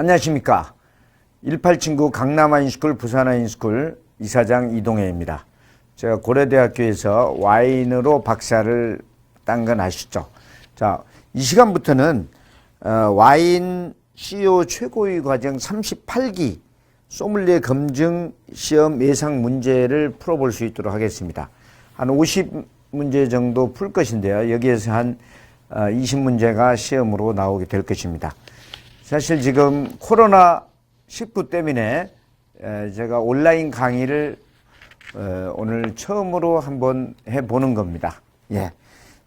안녕하십니까. 18친구 강남와인스쿨 부산와인스쿨 이사장 이동해입니다. 제가 고려대학교에서 와인으로 박사를 딴 건 아시죠? 자, 이 시간부터는 와인 CEO 최고위 과정 38기 소믈리에 검증 시험 예상 문제를 풀어볼 수 있도록 하겠습니다. 한 50문제 정도 풀 것인데요. 여기에서 한 20문제가 시험으로 나오게 될 것입니다. 사실 지금 코로나19 때문에 제가 온라인 강의를 오늘 처음으로 한번 해보는 겁니다. 예.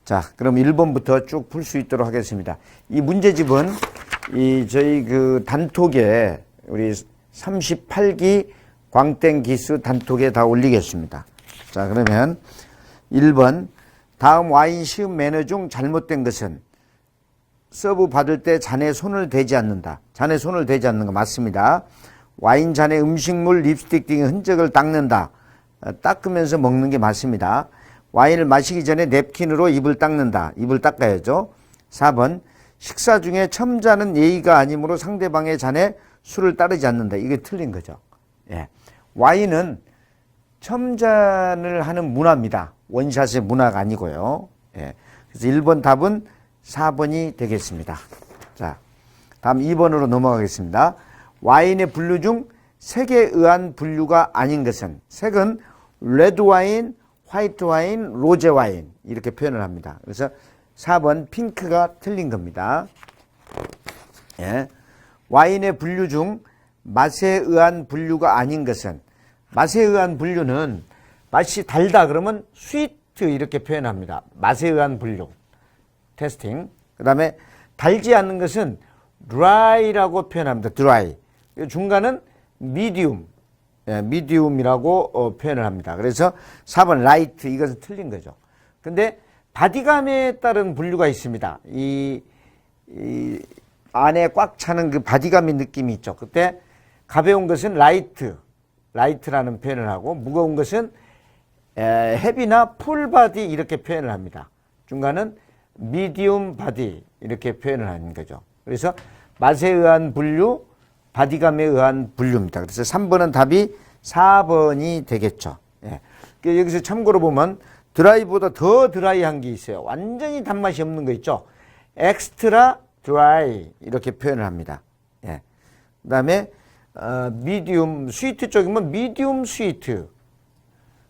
자, 그럼 1번부터 쭉 풀 수 있도록 하겠습니다. 이 문제집은 저희 그 단톡에 우리 38기 광땡기수 단톡에 다 올리겠습니다. 자, 그러면 1번 다음 와인 시음 매너 중 잘못된 것은 서브 받을 때 잔에 손을 대지 않는다. 잔에 손을 대지 않는 거 맞습니다. 와인 잔에 음식물, 립스틱 등의 흔적을 닦는다. 닦으면서 먹는 게 맞습니다. 와인을 마시기 전에 냅킨으로 입을 닦는다. 입을 닦아야죠. 4번 식사 중에 첨자는 예의가 아니므로 상대방의 잔에 술을 따르지 않는다. 이게 틀린 거죠. 예. 와인은 첨잔을 하는 문화입니다. 원샷의 문화가 아니고요. 예. 그래서 1번 답은 4번이 되겠습니다. 자, 다음 2번으로 넘어가겠습니다. 와인의 분류 중 색에 의한 분류가 아닌 것은 색은 레드 와인, 화이트 와인, 로제 와인 이렇게 표현을 합니다. 그래서 4번 핑크가 틀린 겁니다. 예. 와인의 분류 중 맛에 의한 분류가 아닌 것은 맛에 의한 분류는 맛이 달다 그러면 스위트 이렇게 표현합니다. 맛에 의한 분류. 테스팅. 그 다음에 달지 않는 것은 dry라고 표현합니다. dry. 중간은 medium. 예, medium이라고 표현을 합니다. 그래서 4번 light. 이것은 틀린 거죠. 근데 바디감에 따른 분류가 있습니다. 이 안에 꽉 차는 그 바디감의 느낌이 있죠. 그때 가벼운 것은 light라는 표현을 하고 무거운 것은 heavy나 full body 이렇게 표현을 합니다. 중간은 medium body 이렇게 표현을 하는 거죠. 그래서 맛에 의한 분류, 바디감에 의한 분류입니다. 그래서 3번은 답이 4번이 되겠죠. 예. 여기서 참고로 보면 드라이보다 더 드라이한 게 있어요. 완전히 단맛이 없는 거 있죠. 엑스트라 드라이 이렇게 표현을 합니다. 예. 그 다음에 미디움 스위트 쪽이면 미디움 스위트,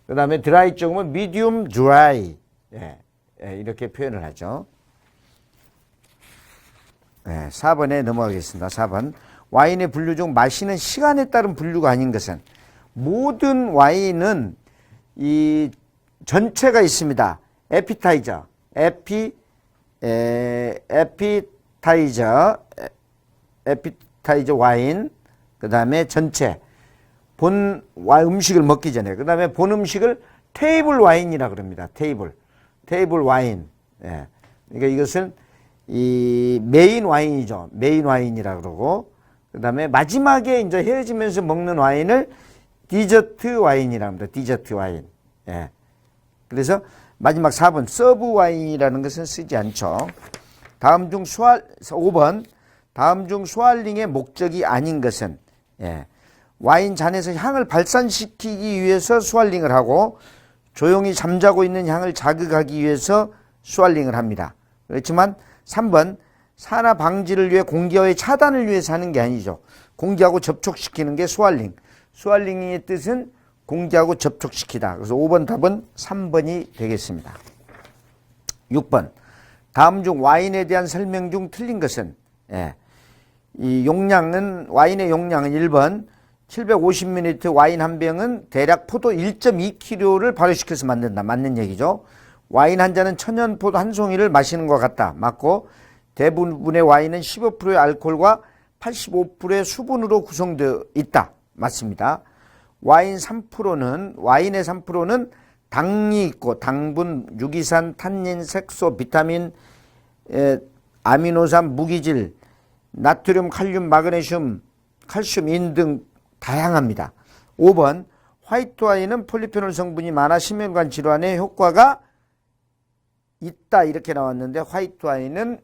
그 다음에 드라이 쪽이면 미디움 드라이. 예. 예, 이렇게 표현을 하죠. 예, 4번에 넘어가겠습니다. 4번 와인의 분류 중 마시는 시간에 따른 분류가 아닌 것은 모든 와인은 이 전체가 있습니다. 에피타이저 와인, 그 다음에 전체 본 음식을 먹기 전에, 그 다음에 본 음식을 테이블 와인이라 그럽니다. 테이블 와인. 예. 그러니까 이것은 이 메인 와인이죠. 메인 와인이라 그러고, 그 다음에 마지막에 이제 헤어지면서 먹는 와인을 디저트 와인이라 합니다. 디저트 와인. 예. 그래서 마지막 4번 서브 와인이라는 것은 쓰지 않죠. 다음 중 5번 다음 중 스왈링의 목적이 아닌 것은, 예. 와인 잔에서 향을 발산시키기 위해서 스왈링을 하고 조용히 잠자고 있는 향을 자극하기 위해서 스왈링을 합니다. 그렇지만 3번 산화 방지를 위해 공기와의 차단을 위해서 하는 게 아니죠. 공기하고 접촉시키는 게 스왈링. 스왈링의 뜻은 공기하고 접촉시키다. 그래서 5번 답은 3번이 되겠습니다. 6번 다음 중 와인에 대한 설명 중 틀린 것은, 예. 이 용량은 와인의 용량은 1번 750ml 와인 한 병은 대략 포도 1.2kg를 발효시켜서 만든다. 맞는 얘기죠. 와인 한 잔은 천연포도 한 송이를 마시는 것 같다. 맞고 대부분의 와인은 15%의 알코올과 85%의 수분으로 구성되어 있다. 맞습니다. 와인의 3%는 당이 있고 당분, 유기산, 탄닌, 색소, 비타민, 아미노산, 무기질, 나트륨, 칼륨, 마그네슘, 칼슘, 인 등 다양합니다. 5번 화이트 와인은 폴리페놀 성분이 많아 심혈관 질환에 효과가 있다 이렇게 나왔는데 화이트 와인은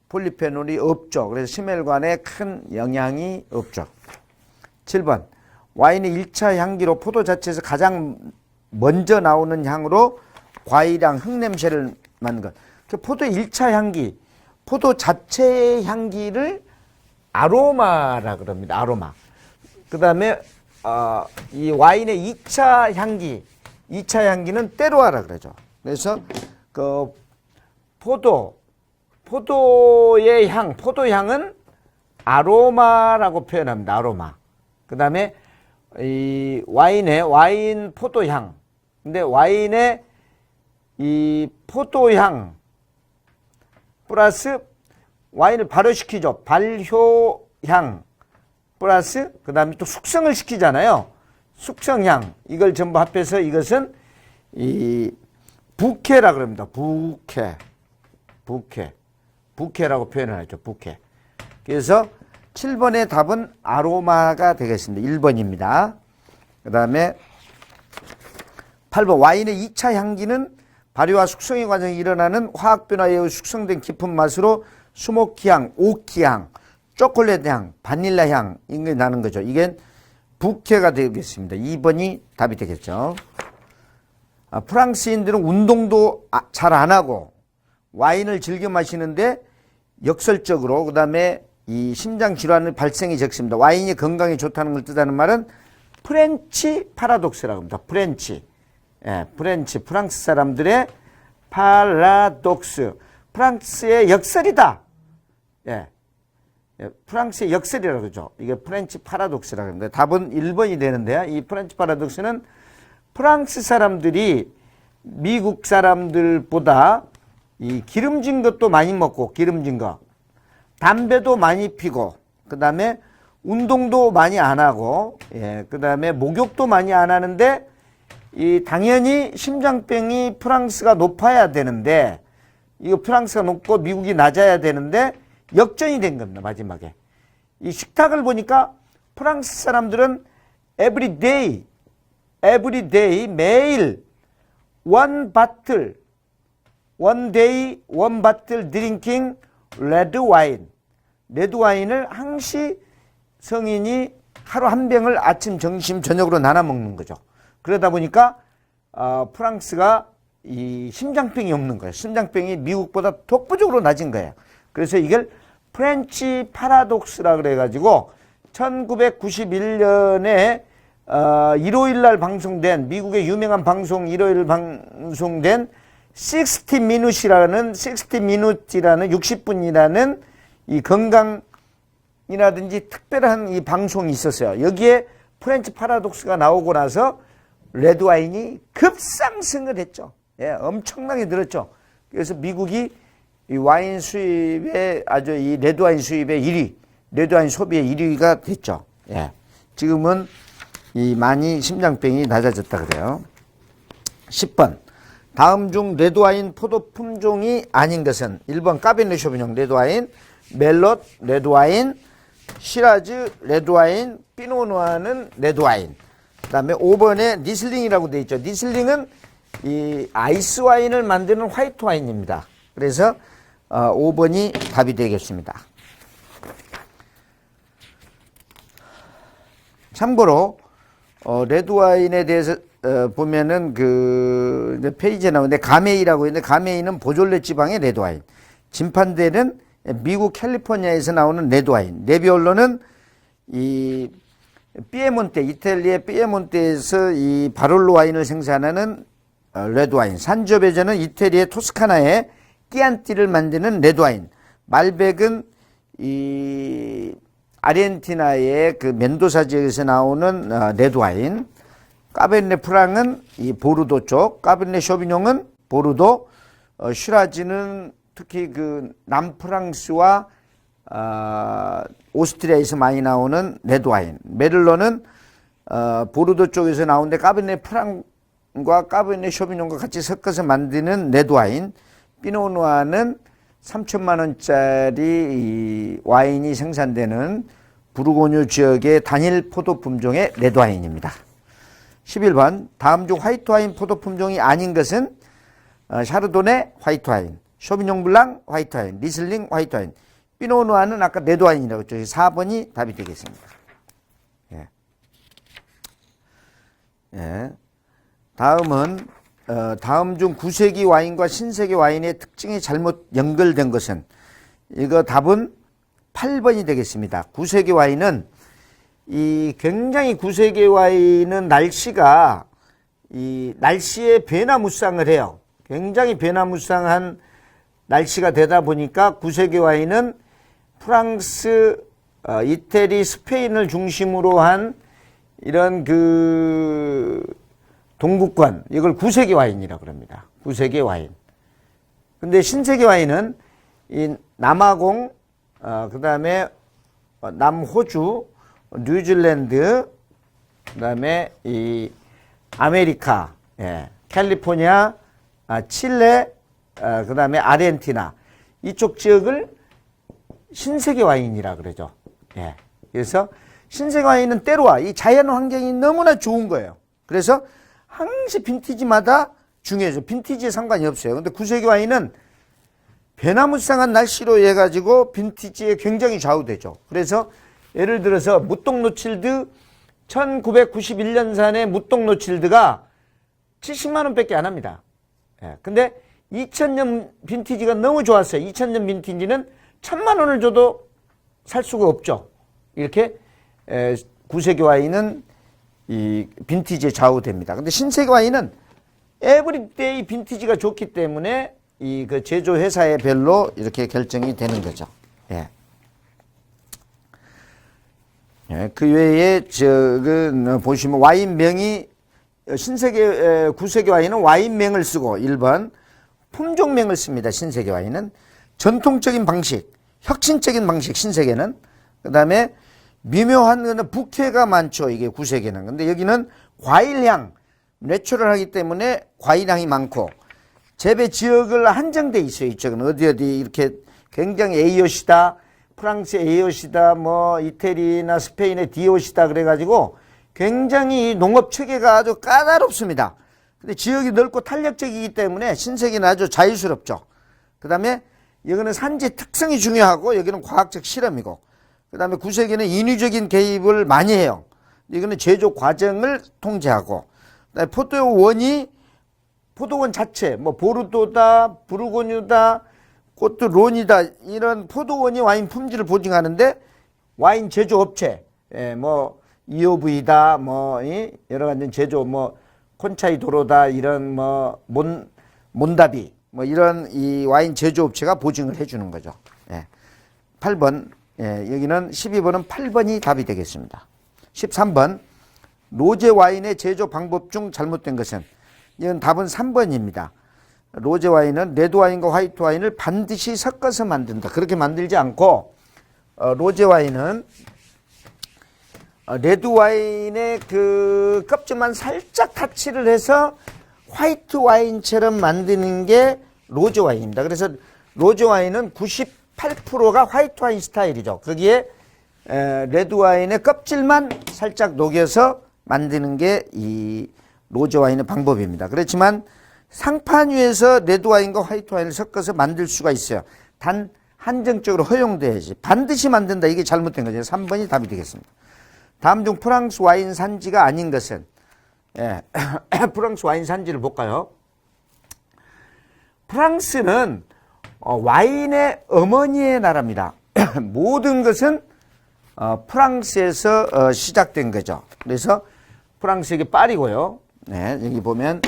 폴리페놀이 없죠. 그래서 심혈관에 큰 영향이 없죠. 7번 와인의 1차 향기로 포도 자체에서 가장 먼저 나오는 향으로 과일향, 흙냄새를 맡는 것. 포도의 1차 향기, 포도 자체의 향기를 아로마라 그럽니다. 아로마. 그 다음에 이 와인의 2차 향기, 2차 향기는 때로아라 그러죠. 그래서 그 포도의 향, 포도향은 아로마라고 표현합니다. 아로마. 그 다음에 이 와인 포도향. 근데 와인의 이 포도향 플러스 와인을 발효시키죠. 발효향 플러스 그 다음에 또 숙성을 시키잖아요. 숙성향. 이걸 전부 합해서 이것은 이 부케라 그럽니다. 부케라고 표현을 하죠. 부케. 그래서 7번의 답은 아로마가 되겠습니다. 1번입니다. 그 다음에 8번 와인의 2차 향기는 발효와 숙성의 과정이 일어나는 화학 변화에 의해 숙성된 깊은 맛으로 수모키향, 오키향, 초콜릿향, 바닐라향 이게 나는 거죠. 이게 부케가 되겠습니다. 2번이 답이 되겠죠. 프랑스인들은 운동도 잘 안 하고 와인을 즐겨 마시는데 역설적으로 그 다음에 이 심장 질환의 발생이 적습니다. 와인이 건강에 좋다는 걸 뜻하는 말은 프렌치 파라독스라고 합니다. 프렌치, 프랑스 사람들의 파라독스, 프랑스의 역설이다. 프랑스의 역설이라고 그러죠. 이게 프렌치 파라독스라고 합니다. 답은 1번이 되는데요. 이 프렌치 파라독스는 프랑스 사람들이 미국 사람들보다 이 기름진 것도 많이 먹고, 기름진 거, 담배도 많이 피고, 그 다음에 운동도 많이 안 하고, 그 다음에 목욕도 많이 안 하는데, 당연히 심장병이 프랑스가 높아야 되는데, 이거 프랑스가 높고 미국이 낮아야 되는데, 역전이 된 겁니다, 마지막에. 이 식탁을 보니까 프랑스 사람들은 every day, 매일, one day, one bottle drinking red wine. 레드 와인을 항시 성인이 하루 한 병을 아침, 점심, 저녁으로 나눠 먹는 거죠. 그러다 보니까 프랑스가 이 심장병이 없는 거예요. 심장병이 미국보다 독보적으로 낮은 거예요. 그래서 이걸 프렌치 파라독스라 그래가지고 1991년에 일요일 날 방송된 미국의 유명한 방송 일요일 방송된 60미닛이라는 60분이라는 이 건강이라든지 특별한 이 방송이 있었어요. 여기에 프렌치 파라독스가 나오고 나서 레드 와인이 급상승을 했죠. 엄청나게 늘었죠. 그래서 미국이 이 와인 수입에 아주 이 레드 와인 수입의 1위, 레드 와인 소비의 1위가 됐죠. 지금은 이 많이 심장병이 낮아졌다 그래요. 10번. 다음 중 레드와인 포도 품종이 아닌 것은 1번 까베르네 쇼비뇽 레드와인, 멜롯 레드와인, 시라즈 레드와인, 피노누아는 레드와인. 그 다음에 5번에 리슬링이라고 되어 있죠. 리슬링은 이 아이스 와인을 만드는 화이트 와인입니다. 그래서 5번이 답이 되겠습니다. 참고로 레드와인에 대해서 보면은 그 페이지에 나오는데 가메이라고 있는데 가메이는 보졸레 지방의 레드와인, 진판데는 미국 캘리포니아에서 나오는 레드와인, 네비올로는 이 피에몬테, 이탈리아 피에몬테에서 이 바롤로 와인을 생산하는 레드와인, 산조베저는 이태리의 토스카나의 끼안티를 만드는 레드와인, 말백은 이 아르헨티나의 그 멘도사 지역에서 나오는 레드와인, 까베르네 프랑은 이 보르도 쪽, 까베르네 쇼비뇽은 보르도, 슈라즈는 특히 그 남프랑스와 오스트리아에서 많이 나오는 레드와인, 메를로는 보르도 쪽에서 나오는데 까베르네 프랑과 까베르네 쇼비뇽과 같이 섞어서 만드는 레드와인, 피노누아는 3천만 원짜리 와인이 생산되는 부르고뉴 지역의 단일 포도 품종의 레드와인입니다. 11번 다음 중 화이트 와인 포도 품종이 아닌 것은 샤르도네 화이트 와인, 쇼비뇽 블랑 화이트 와인, 리슬링 화이트 와인, 피노누아는 아까 레드 와인이라고 했죠. 4번이 답이 되겠습니다. 예. 예. 다음은 다음 중 9세기 와인과 신세기 와인의 특징이 잘못 연결된 것은, 이거 답은 8번이 되겠습니다. 9세기 와인은 굉장히 9세기 와인은 날씨가 날씨에 변화무쌍을 해요. 굉장히 변화무쌍한 날씨가 되다 보니까 9세기 와인은 프랑스, 이태리, 스페인을 중심으로 한 이런 동부권, 이걸 9세기 와인이라고 그럽니다. 9세기 와인. 근데 신세기 와인은 이 남아공, 그 다음에 남호주, 뉴질랜드, 그 다음에 이 아메리카, 예, 캘리포니아, 칠레, 그 다음에 아르헨티나, 이쪽 지역을 신세계 와인이라 그러죠. 예. 그래서 신세계 와인은 때로와 이 자연 환경이 너무나 좋은 거예요. 그래서 항상 빈티지마다 중요해져. 빈티지에 상관이 없어요. 근데 9세기 와인은 변화무쌍한 날씨로 해가지고 빈티지에 굉장히 좌우되죠. 그래서 예를 들어서 무똥로칠드 1991년산의 무똥로칠드가 70만원 밖에 안 합니다. 예. 근데 2000년 빈티지가 너무 좋았어요. 2000년 빈티지는 1000만원을 줘도 살 수가 없죠. 이렇게 9세기 와인은 이 빈티지에 좌우됩니다. 근데 신세기 와인은 에브리데이 빈티지가 좋기 때문에 그 제조 회사의 별로 이렇게 결정이 되는 거죠. 예. 예, 그 외에 보시면 와인명이 신세기 9세기 와인은 와인명을 쓰고 1번 품종명을 씁니다. 신세기 와인은 전통적인 방식, 혁신적인 방식 신세계는. 그다음에 미묘한 거는 부캐가 많죠. 이게 9세기는. 근데 여기는 과일향, 내추럴하기 때문에 과일향이 많고 재배 지역을 한정돼 있어요. 이쪽은 어디 이렇게 굉장히 A옷이다, 프랑스 A옷이다, 뭐 이태리나 스페인의 D옷이다 그래가지고 굉장히 농업 체계가 아주 까다롭습니다. 근데 지역이 넓고 탄력적이기 때문에 신세계는 아주 자유스럽죠. 그 다음에 여기는 산지 특성이 중요하고 여기는 과학적 실험이고, 그 다음에 9세기는 인위적인 개입을 많이 해요. 이거는 제조 과정을 통제하고, 그다음에 포도원 자체, 뭐 보르도다, 부르고뉴다, 꼬트론이다, 이런 포도원이 와인 품질을 보증하는데 와인 제조업체, 뭐 EOV다, 뭐 여러 가지 제조, 뭐 콘차이도로다, 이런 뭐 몬다비, 뭐 이런 이 와인 제조업체가 보증을 해주는 거죠. 8번, 여기는 12번은 8번이 답이 되겠습니다. 13번, 로제 와인의 제조 방법 중 잘못된 것은, 이건 답은 3번입니다. 로제 와인은 레드 와인과 화이트 와인을 반드시 섞어서 만든다. 그렇게 만들지 않고 로제 와인은 레드 와인의 그 껍질만 살짝 타치를 해서 화이트 와인처럼 만드는 게 로제 와인입니다. 그래서 로제 와인은 98%가 화이트 와인 스타일이죠. 거기에 레드 와인의 껍질만 살짝 녹여서 만드는 게 이 로제 와인의 방법입니다. 그렇지만 상판 위에서 레드 와인과 화이트 와인을 섞어서 만들 수가 있어요. 단 한정적으로 허용돼야지. 반드시 만든다. 이게 잘못된 거죠. 3번이 답이 되겠습니다. 다음 중 프랑스 와인 산지가 아닌 것은, 프랑스 와인 산지를 볼까요? 프랑스는 와인의 어머니의 나라입니다. 모든 것은 프랑스에서 시작된 거죠. 그래서 프랑스 이게 파리고요. 여기 보면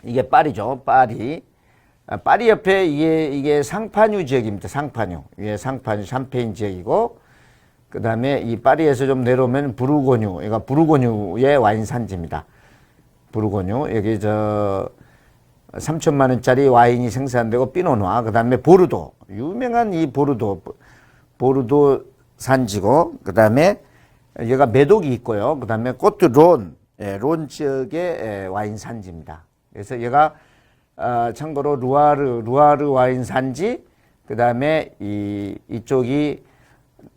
이게 파리죠. 파리. 파리 옆에 이게 상파뉴 지역입니다. 상파뉴. 위에 상파뉴 샴페인 지역이고, 그 다음에 이 파리에서 좀 내려오면 부르고뉴. 그러니까 부르고뉴의 와인 산지입니다. 부르고뉴. 여기 3천만 원짜리 와인이 생산되고 피노누아. 그 다음에 보르도. 유명한 이 보르도 산지고, 그 다음에 여기가 메독이 있고요. 그 다음에 꼬트론. 론 지역의 와인 산지입니다. 그래서 얘가 참고로 루아르 와인 산지, 그 다음에 이쪽이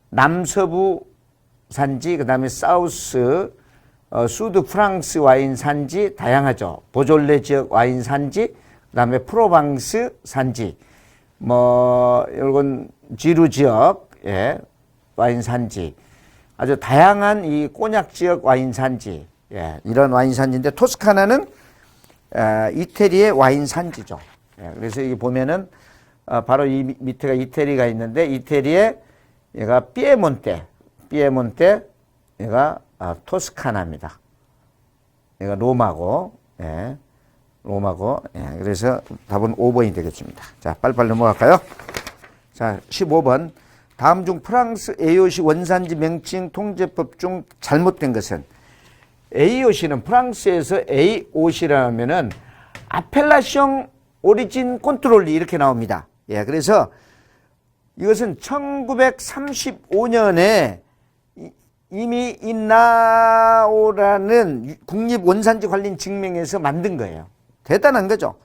남서부 산지, 그 다음에 사우스 수드 프랑스 와인 산지 다양하죠. 보졸레 지역 와인 산지, 그다음에 프로방스 산지, 뭐 이건 지루 지역 예, 와인 산지, 아주 다양한 이 꼬냑 지역 와인 산지, 예, 이런 와인 산지인데 토스카나는 이태리의 와인 산지죠. 예, 그래서 여기 보면은 바로 이 밑에가 이태리가 있는데 이태리의 얘가 피에몬테, 얘가 토스카나입니다. 얘가 로마고, 예, 예, 그래서 답은 5번이 되겠습니다. 자, 빨리빨리 넘어갈까요? 자, 15번. 다음 중 프랑스 AOC 원산지 명칭 통제법 중 잘못된 것은? AOC는 프랑스에서 AOC라면은 아펠라숑 오리진 컨트롤리 이렇게 나옵니다. 예, 그래서 이것은 1935년에 이미 인나오라는 국립 원산지 관련 증명에서 만든 거예요. 대단한 거죠.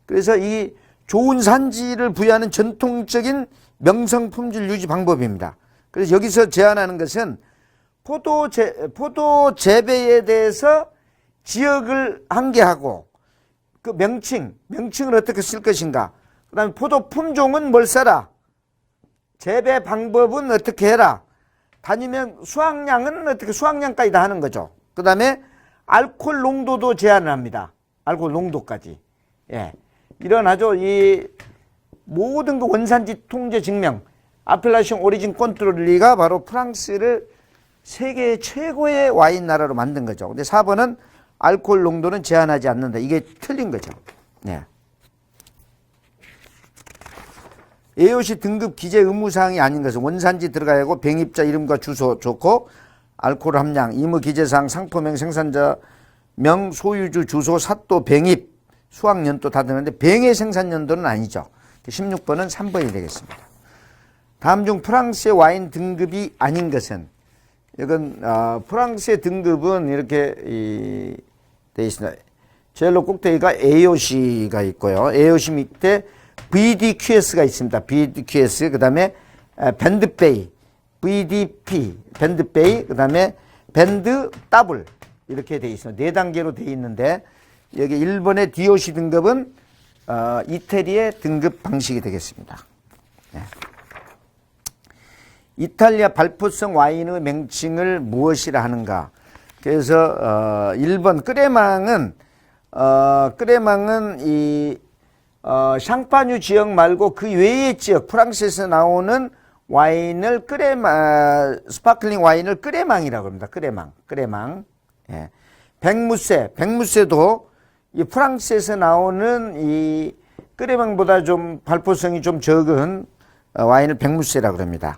그래서 이 좋은 산지를 부여하는 전통적인 명성 품질 유지 방법입니다. 그래서 여기서 제안하는 것은 포도 재배에 대해서 지역을 한계하고 그 명칭을 어떻게 쓸 것인가. 그 다음에 포도 품종은 뭘 써라. 재배 방법은 어떻게 해라. 다니면 수확량은 어떻게 수확량까지 다 하는 거죠. 그 다음에 알코올 농도도 제한을 합니다. 알코올 농도까지. 예. 이런 아주 이 모든 그 원산지 통제 증명, 아펠라숑 오리진 컨트롤리가 바로 프랑스를 세계 최고의 와인 나라로 만든 거죠. 근데 4번은 알코올 농도는 제한하지 않는다. 이게 틀린 거죠. 네. AOC 등급 기재 의무사항이 아닌 것은 원산지 들어가야 하고 병입자 이름과 주소 좋고 알코올 함량, 임의 기재사항, 상표명, 생산자명, 소유주, 주소, 삿도, 병입, 수확연도 다 되는데 병의 생산연도는 아니죠. 16번은 3번이 되겠습니다. 다음 중 프랑스의 와인 등급이 아닌 것은? 이건 프랑스의 등급은 이렇게 되어 있습니다. 제일 꼭대기가 AOC가 있고요. AOC 밑에 BDQS가 있습니다. BDQS, 그 다음에 밴드페이, BDP, 밴드페이, 그 다음에 밴드 더블 이렇게 되어 있습니다. 4단계로 되어 있는데 여기 1번의 DOC 등급은 이태리의 등급 방식이 되겠습니다. 네. 이탈리아 발포성 와인의 명칭을 무엇이라 하는가? 그래서 1번 끄레망은 이 샹파뉴 지역 말고 그 외의 지역 프랑스에서 나오는 와인을 스파클링 와인을 끄레망이라고 합니다. 끄레망. 예. 백무새도 이 프랑스에서 나오는 이 끄레망보다 좀 발포성이 좀 적은 와인을 백무새라고 합니다.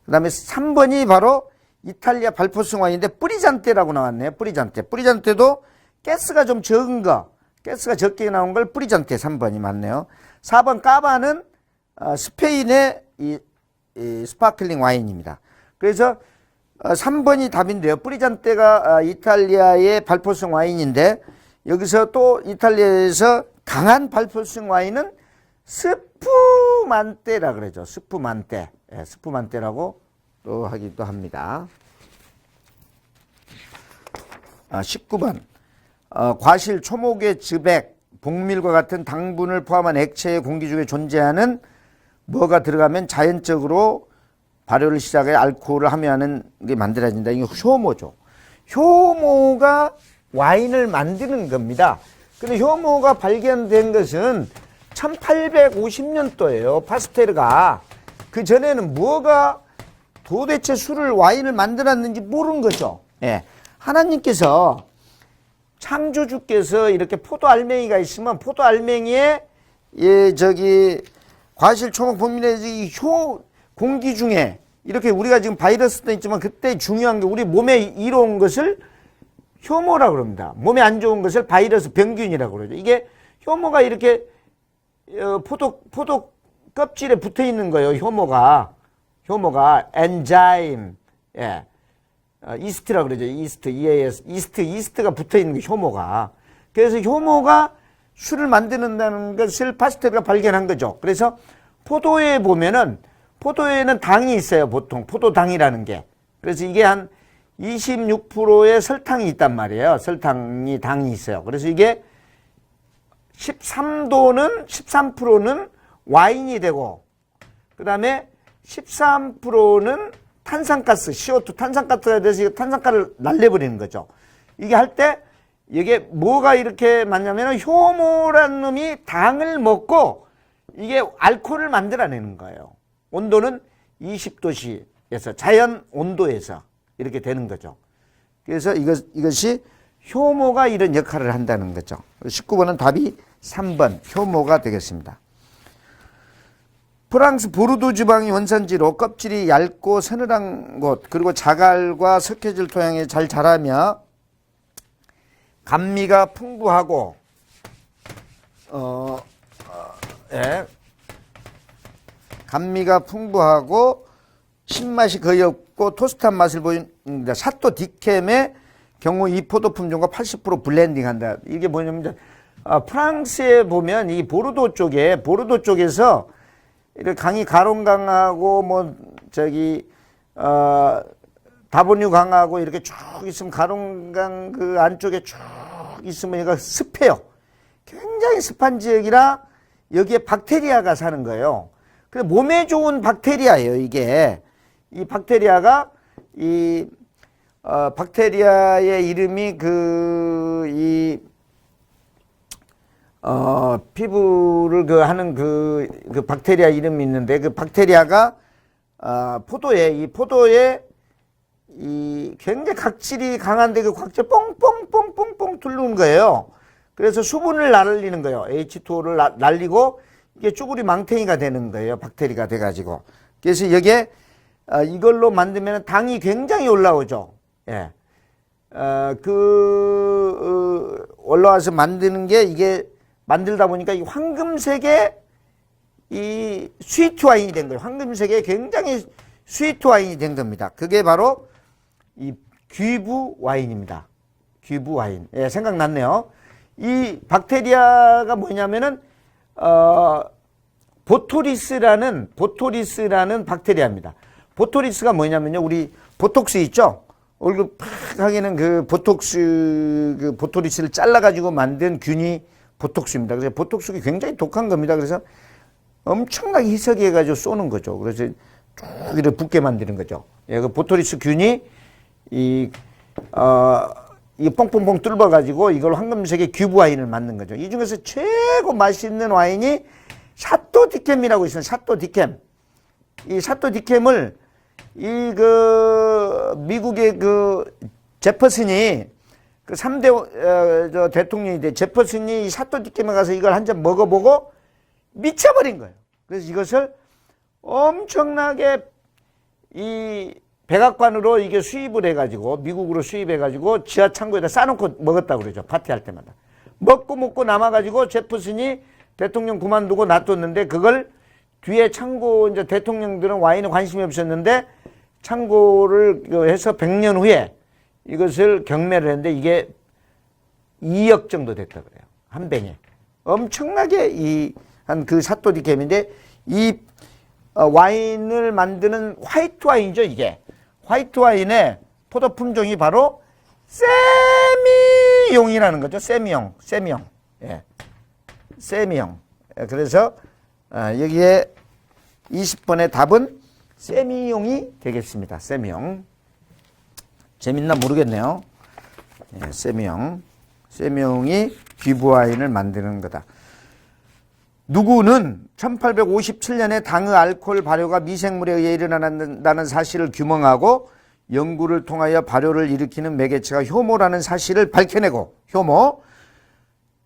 그 다음에 3번이 바로 이탈리아 발포성 와인인데 뿌리잔테라고 나왔네요. 뿌리잔테도 가스가 좀 적은 거, 가스가 적게 나온 걸 뿌리잔테 3번이 맞네요. 4번 까바는 스페인의 이 스파클링 와인입니다. 그래서 3번이 답인데요. 뿌리잔테가 이탈리아의 발포성 와인인데 여기서 또 이탈리아에서 강한 발포성 와인은 스푸만테라 그러죠. 스푸만테. 예, 스푸만테라고 또 하기도 합니다. 19번. 과실, 초목의 즙액, 복밀과 같은 당분을 포함한 액체의 공기 중에 존재하는 뭐가 들어가면 자연적으로 발효를 시작해 알코올을 함유하는 게 만들어진다. 이게 효모죠. 효모가 와인을 만드는 겁니다. 근데 효모가 발견된 것은 1850년도예요. 파스테르가. 그 전에는 뭐가 도대체 와인을 만들었는지 모르는 거죠. 예. 하나님께서 창조주께서 이렇게 포도 알맹이가 있으면 포도 알맹이에 과실, 초목, 복밀의 공기 중에 이렇게 우리가 지금 바이러스도 있지만 그때 중요한 게 우리 몸에 이로운 것을 효모라고 그럽니다. 몸에 안 좋은 것을 바이러스, 병균이라고 그러죠. 이게 효모가 이렇게 포도 껍질에 붙어 있는 거예요. 효모가 엔자임, 예. 이스트라고 그러죠. 이스트가 붙어 있는 게 효모가. 그래서 효모가 술을 만드는다는 것을 파스테르가 발견한 거죠. 그래서 포도에 보면은 포도에는 당이 있어요. 보통 포도당이라는 게. 그래서 이게 한 26%의 설탕이 있단 말이에요. 당이 있어요. 그래서 이게 13%는 와인이 되고, 그 다음에 13%는 탄산가스, CO2 탄산가스가 돼서 이거 탄산가스를 날려버리는 거죠. 이게 할 때 이게 뭐가 이렇게 맞냐면 효모라는 놈이 당을 먹고 이게 알코올을 만들어내는 거예요. 온도는 20도씨에서 자연 온도에서 이렇게 되는 거죠. 그래서 이것이 효모가 이런 역할을 한다는 거죠. 19번은 답이 3번 효모가 되겠습니다. 프랑스 보르도 지방이 원산지로 껍질이 얇고 서늘한 곳, 그리고 자갈과 석회질 토양에 잘 자라며 감미가 풍부하고 감미가 풍부하고 신맛이 거의 없고 토스트한 맛을 보이는데, 샤또 디켐의 경우 이 포도 품종과 80% 블렌딩한다. 이게 뭐냐면 프랑스에 보면 이 보르도 쪽에서 이렇게 강이 가론강하고 뭐 저기 다보뉴 강하고 이렇게 쭉 있으면 가론강 그 안쪽에 쭉 있으면 얘가 습해요. 굉장히 습한 지역이라 여기에 박테리아가 사는 거예요. 그래서 몸에 좋은 박테리아예요, 이게. 이 박테리아가 박테리아의 이름이 피부를 하는 그 박테리아 이름이 있는데, 그 박테리아가 포도에 굉장히 각질이 강한데 그 각질 뽕뽕뽕뽕뽕 들르는 거예요. 그래서 수분을 날리는 거예요. H2O를 날리고 이게 쭈구리 망탱이가 되는 거예요. 박테리아가 돼가지고. 그래서 여기에 이걸로 만들면 당이 굉장히 올라오죠. 예. 올라와서 만드는 게 이게 만들다 보니까 이 황금색의 이 스위트 와인이 된 거예요. 황금색의 굉장히 스위트 와인이 된 겁니다. 그게 바로 이 귀부 와인입니다. 귀부 와인. 예, 생각났네요. 이 박테리아가 뭐냐면은, 보토리스라는 박테리아입니다. 보토리스가 뭐냐면요. 우리 보톡스 있죠? 얼굴 팍 하기는 그 보토리스를 잘라가지고 만든 균이 보톡스입니다. 그래서 보톡스가 굉장히 독한 겁니다. 그래서 엄청나게 희석해가지고 쏘는 거죠. 그래서 쭉 이렇게 붓게 만드는 거죠. 예, 그 보토리스 균이 이 뽕뽕뽕 뚫어가지고 이걸 황금색의 큐브 와인을 만든 거죠. 이 중에서 최고 맛있는 와인이 샤또 디켐이라고 있어요. 샤또 디켐. 이 샤또 디켐을 미국의 제퍼슨이 그 3대 대통령인데, 제퍼슨이 이 샤또 디켐에 가서 이걸 한 잔 먹어보고 미쳐버린 거예요. 그래서 이것을 엄청나게 이 백악관으로 이게 수입을 해가지고, 미국으로 수입해가지고 지하 창고에다 싸놓고 먹었다고 그러죠. 파티할 때마다. 먹고 남아가지고 제퍼슨이 대통령 그만두고 놔뒀는데, 그걸 뒤에 창고, 이제 대통령들은 와인에 관심이 없었는데, 창고를 해서 100년 후에 이것을 경매를 했는데, 이게 2억 정도 됐다 그래요. 한 병에. 엄청나게 한 그 샤또 디켐인데, 이 와인을 만드는 화이트 와인이죠, 이게. 화이트 와인의 포도 품종이 바로 세미용이라는 거죠. 세미용. 예. 세미용. 그래서 여기에 20번의 답은 세미용이 되겠습니다. 세미용. 재밌나 모르겠네요. 예, 세미용. 세미용이 귀부 와인을 만드는 거다. 누구는 1857년에 당의 알코올 발효가 미생물에 의해 일어난다는 사실을 규명하고 연구를 통하여 발효를 일으키는 매개체가 효모라는 사실을 밝혀내고, 효모,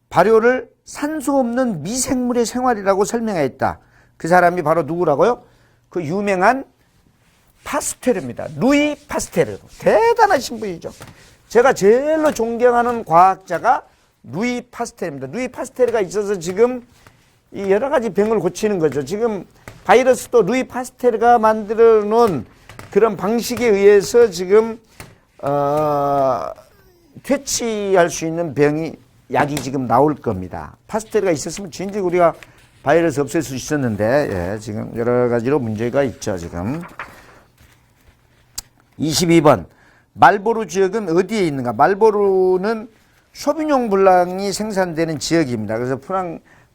발효를 산소 없는 미생물의 생활이라고 설명했다. 그 사람이 바로 누구라고요? 그 유명한 파스테르입니다. 루이 파스테르. 대단하신 분이죠. 제가 제일로 존경하는 과학자가 루이 파스테르입니다. 루이 파스테르가 있어서 지금 이 여러 가지 병을 고치는 거죠. 지금 바이러스도 루이 파스테르가 만들어 놓은 그런 방식에 의해서 지금 퇴치할 수 있는 약이 지금 나올 겁니다. 파스테르가 있었으면 진짜 우리가 바이러스 없앨 수 있었는데, 예, 지금 여러 가지로 문제가 있죠, 지금. 22번. 말보루 지역은 어디에 있는가? 말보루는 쇼비뇽 블랑이 생산되는 지역입니다. 그래서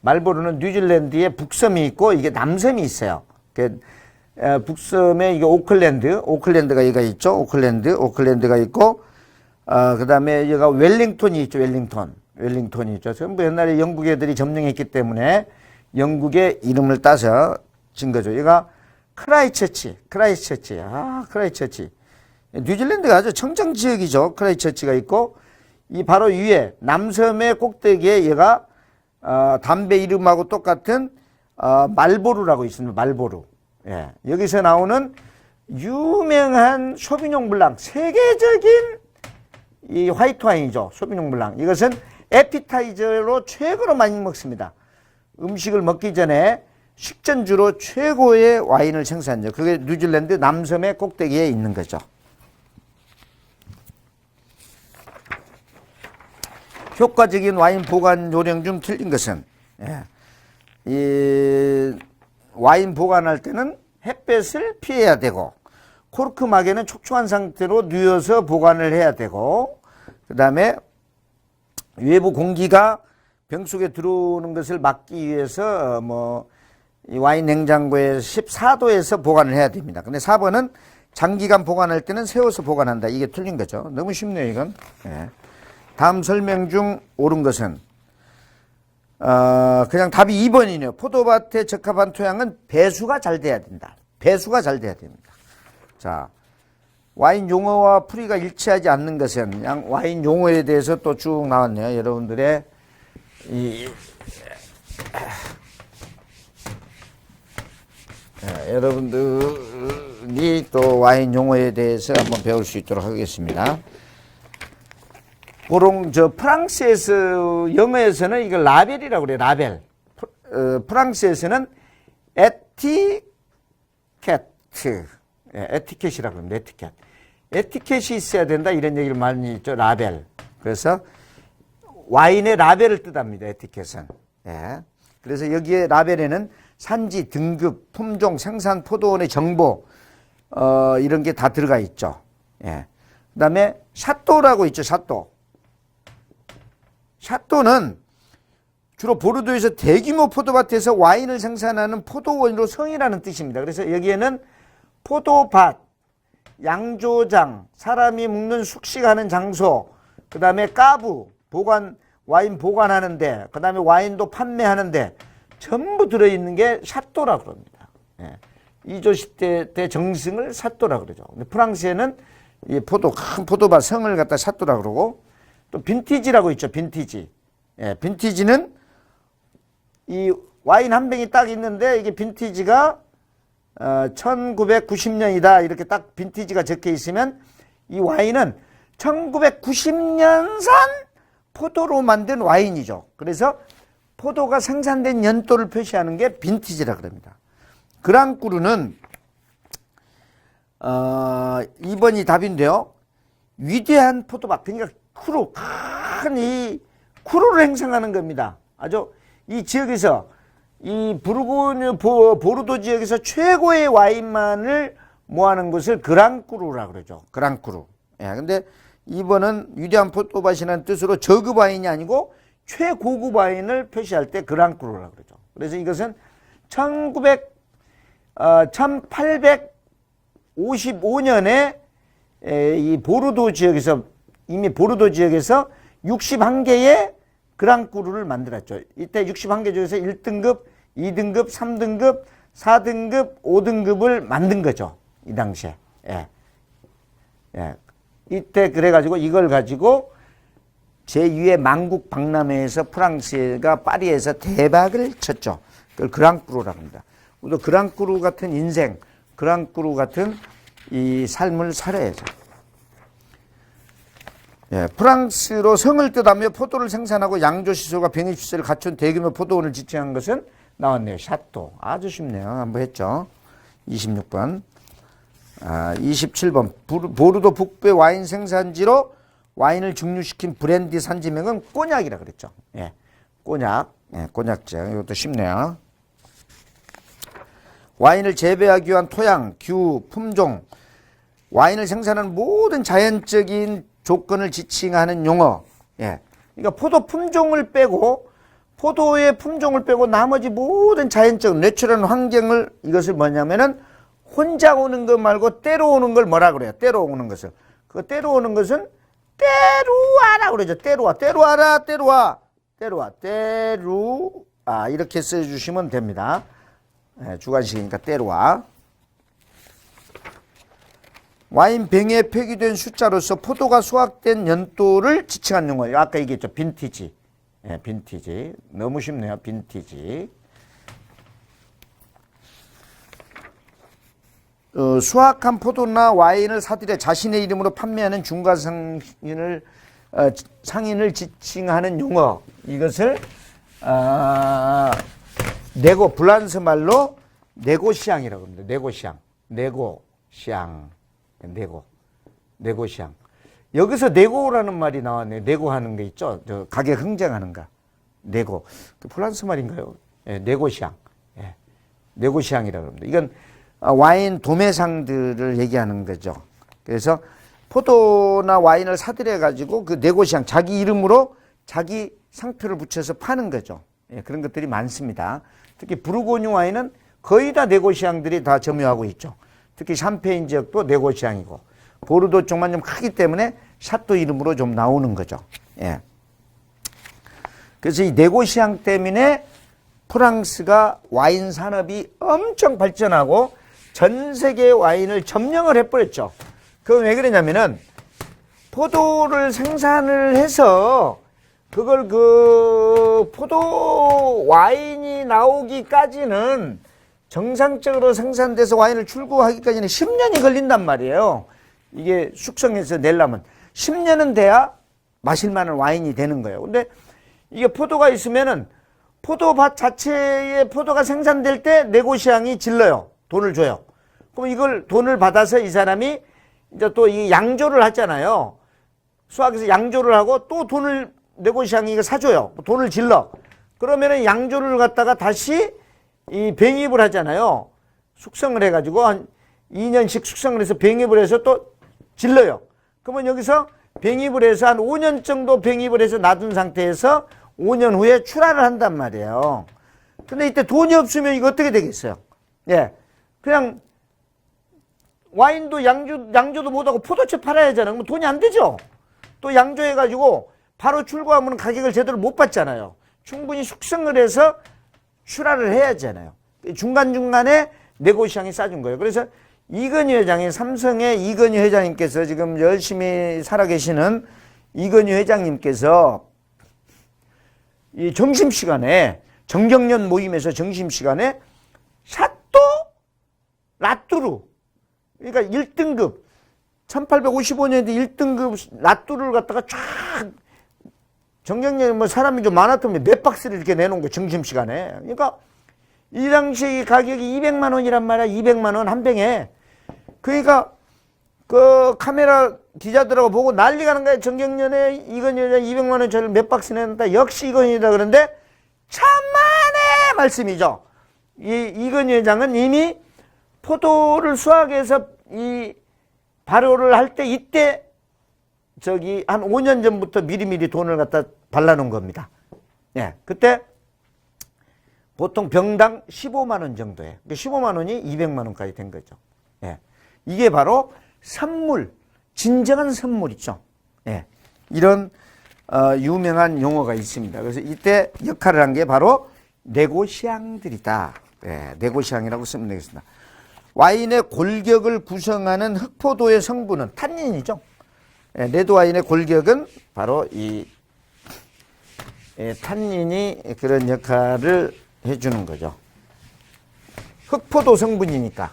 말보로는 뉴질랜드에 북섬이 있고 이게 남섬이 있어요. 북섬에 이게 오클랜드가 여기가 있죠. 오클랜드가 있고, 그 다음에 여기가 웰링턴이 있죠. 웰링턴이 있죠. 전부 옛날에 영국 애들이 점령했기 때문에 영국의 이름을 따서 진 거죠. 여기가 크라이처치. 뉴질랜드가 아주 청정 지역이죠. 크라이처치가 있고, 이 바로 위에 남섬의 꼭대기에 얘가 담배 이름하고 똑같은 말보루라고 있습니다. 말보루. 예. 여기서 나오는 유명한 쇼비뇽 블랑, 세계적인 이 화이트 와인이죠. 쇼비뇽 블랑. 이것은 에피타이저로 최고로 많이 먹습니다. 음식을 먹기 전에 식전주로 최고의 와인을 생산하죠. 그게 뉴질랜드 남섬의 꼭대기에 있는 거죠. 효과적인 와인 보관 요령 중 틀린 것은, 이 와인 보관할 때는 햇볕을 피해야 되고, 코르크막에는 촉촉한 상태로 뉘어서 보관을 해야 되고, 그 다음에 외부 공기가 병 속에 들어오는 것을 막기 위해서 이 와인 냉장고에 14도에서 보관을 해야 됩니다. 근데 4번은 장기간 보관할 때는 세워서 보관한다. 이게 틀린 거죠. 너무 쉽네요, 이건. 예. 다음 설명 중 옳은 것은 그냥 답이 2번이네요. 포도밭에 적합한 토양은 배수가 잘 돼야 된다. 자, 와인 용어와 풀이가 일치하지 않는 것은 그냥 와인 용어에 대해서 또 쭉 나왔네요. 여러분들의 여러분들이 또 와인 용어에 대해서 한번 배울 수 있도록 하겠습니다. 보통 프랑스에서 영어에서는 이걸 라벨이라고 그래요. 라벨. 프랑스에서는 에티켓이라고 합니다. 에티켓이 있어야 된다 이런 얘기를 많이 했죠. 라벨. 그래서 와인의 라벨을 뜻합니다. 에티켓은. 예. 그래서 여기에 라벨에는 산지, 등급, 품종, 생산 포도원의 정보 이런 게 다 들어가 있죠. 예. 그다음에 샤또라고 있죠. 샤또는 주로 보르도에서 대규모 포도밭에서 와인을 생산하는 포도원으로 성이라는 뜻입니다. 그래서 여기에는 포도밭, 양조장, 사람이 묵는 숙식하는 장소, 그 다음에 까부, 와인 보관하는데, 그 다음에 와인도 판매하는데 전부 들어있는 게 샤또라고 합니다. 예. 2조 10대 때 정승을 샤또라고 그러죠. 근데 프랑스에는 이 큰 포도밭 성을 갖다 샤또라고 그러고, 또 빈티지라고 있죠. 빈티지. 예, 빈티지는 이 와인 한 병이 딱 있는데 이게 빈티지가 1990년이다 이렇게 딱 빈티지가 적혀 있으면 이 와인은 1990년산 포도로 만든 와인이죠. 그래서 포도가 생산된 연도를 표시하는 게 빈티지라 그럽니다. 그랑크루는 2번이 답인데요. 위대한 포도밭, 그러니까 큰 이 크루를 행성하는 겁니다. 아주 이 지역에서 이 보르도 지역에서 최고의 와인만을 모아는 것을 그랑크루라고 그러죠. 그랑크루. 예, 근데 2번은 위대한 포도밭이라는 뜻으로 저급 와인이 아니고 최고급 와인을 표시할 때 그랑크루라고 그러죠. 그래서 이것은 1855년에 이 보르도 지역에서 이미 보르도 지역에서 61개의 그랑크루를 만들었죠. 이때 61개 중에서 1등급, 2등급, 3등급, 4등급, 5등급을 만든 거죠. 이 당시에. 예. 예. 이때 그래가지고 이걸 가지고 제2의 만국 박람회에서 프랑스가 파리에서 대박을 쳤죠. 그걸 그랑크루라고 합니다. 우리도 그랑크루 같은 인생, 그랑크루 같은 이 삶을 살아야죠. 예, 프랑스로 성을 뜻하며 포도를 생산하고 양조시설과 병입시설을 갖춘 대규모 포도원을 지칭한 것은 나왔네요. 샤또. 아주 쉽네요. 한번 했죠. 26번. 27번. 보르도 북부의 와인 생산지로 와인을 증류시킨 브랜디 산지명은 꼬냑이라 그랬죠. 예, 꼬냑. 예, 꼬냑증. 이것도 쉽네요. 와인을 재배하기 위한 토양, 기후, 품종, 와인을 생산하는 모든 자연적인 조건을 지칭하는 용어. 예. 그러니까 포도 품종을 빼고 포도의 품종을 빼고 나머지 모든 자연적 내추럴 환경을 이것을 뭐냐면은 혼자 오는 것 말고 때로 오는 걸 뭐라 그래요? 때로 오는 것을. 그 때로 오는 것은 때루아라 그러죠. 때루아. 때루아라. 때루아. 때루아. 때루아. 이렇게 써 주시면 됩니다. 네, 주관식이니까 때루아. 와인 병에 표기된 숫자로서 포도가 수확된 연도를 지칭한 용어예요. 아까 얘기했죠. 빈티지. 네, 빈티지. 너무 쉽네요. 빈티지. 수확한 포도나 와인을 사들여 자신의 이름으로 판매하는 중과상인을 상인을 지칭하는 용어. 이것을 네고 프랑스 말로 네고시앙이라고 합니다. 네고시앙. 네고시앙. 네고시앙. 여기서 네고라는 말이 나왔네요. 네고하는 게 있죠. 저 가격 흥정하는 거. 네고. 그 프랑스 말인가요? 예, 네고시앙. 예, 네고시앙이라고 합니다. 이건 와인 도매상들을 얘기하는 거죠. 그래서 포도나 와인을 사들여 가지고 그 네고시앙 자기 이름으로 자기 상표를 붙여서 파는 거죠. 예, 그런 것들이 많습니다. 특히 부르고뉴 와인은 거의 다 네고시앙들이 다 점유하고 있죠. 특히 샴페인 지역도 네고시앙이고 보르도 쪽만 좀 크기 때문에 샤또 이름으로 좀 나오는 거죠. 예. 그래서 이 네고시앙 때문에 프랑스가 와인 산업이 엄청 발전하고 전 세계 와인을 점령을 해버렸죠. 그건 왜 그러냐면은 포도를 생산을 해서 그걸 그 포도 와인이 나오기까지는 정상적으로 생산돼서 와인을 출고하기까지는 10년이 걸린단 말이에요. 이게 숙성해서 내려면 10년은 돼야 마실 만한 와인이 되는 거예요. 근데 이게 포도가 있으면은 포도밭 자체에 포도가 생산될 때 네고시앙이 질러요. 돈을 줘요. 그럼 이걸 돈을 받아서 이 사람이 이제 또 이 양조를 하잖아요. 수학에서 양조를 하고 또 돈을 네고시앙이 이거 사줘요. 돈을 질러. 그러면은 양조를 갖다가 다시 이 병입을 하잖아요. 숙성을 해가지고 한 2년씩 숙성을 해서 병입을 해서 또 질러요. 그러면 여기서 병입을 해서 한 5년 정도 병입을 해서 놔둔 상태에서 5년 후에 출하를 한단 말이에요. 근데 이때 돈이 없으면 이거 어떻게 되겠어요? 예. 그냥 와인도 양조도 못하고 포도채 팔아야 하잖아요. 그럼 돈이 안 되죠? 또 양조해가지고 바로 출고하면 가격을 제대로 못 받잖아요. 충분히 숙성을 해서 출하를 해야 하잖아요. 중간중간에 네고시앙이 싸준 거예요. 그래서 이건희 회장이 삼성의 이건희 회장님께서 지금 열심히 살아계시는 이건희 회장님께서 이 점심시간에 정경련 모임에서 점심시간에 샤또 라뚜르 그러니까 1등급 1855년에 1등급 라뚜르를 갖다가 쫙 정경련 뭐 사람이 좀 많았더니 몇 박스를 이렇게 내놓은 거예요. 점심시간에. 그러니까 이 당시 가격이 200만 원이란 말이야. 200만 원 한 병에. 그러니까 그 카메라 기자들하고 보고 난리가 난 거야. 정경련에 이건희 회장 200만 원짜리 몇 박스 내놨다. 역시 이건희다. 그런데 천만의 말씀이죠. 이건희 회장은 이미 포도를 수확해서 이 발효를 할 때 이때 저기 한 5년 전부터 미리미리 돈을 갖다 발라놓은 겁니다. 예, 그때 보통 병당 15만 원 정도에 15만 원이 200만 원까지 된 거죠. 예, 이게 바로 선물, 진정한 선물이죠. 예, 이런 유명한 용어가 있습니다. 그래서 이때 역할을 한 게 바로 네고시앙들이다. 예, 네고시앙이라고 쓰면 되겠습니다. 와인의 골격을 구성하는 흑포도의 성분은 탄닌이죠. 예, 레드와인의 골격은 바로 이 탄닌이 그런 역할을 해주는 거죠. 흑포도 성분이니까.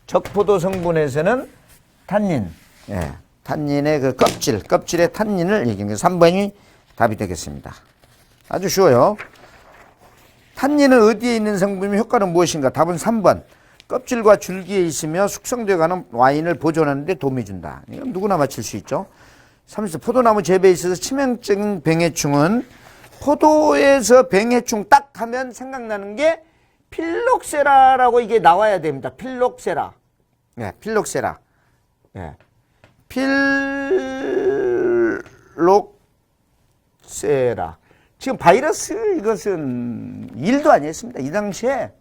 적포도 성분에서는 탄닌, 예, 탄닌의 그 껍질의 탄닌을 얘기하는 3번이 답이 되겠습니다. 아주 쉬워요. 탄닌은 어디에 있는 성분이며 효과는 무엇인가? 답은 3번. 껍질과 줄기에 있으며 숙성되어가는 와인을 보존하는 데 도움이 준다. 이건 누구나 맞힐 수 있죠. 3번 포도나무 재배에 있어서 치명적인 병해충은 포도에서 병해충 딱 하면 생각나는 게 필록세라라고 이게 나와야 됩니다. 필록세라. 네, 필록세라. 네. 필록세라. 지금 바이러스 이것은 일도 아니었습니다. 이 당시에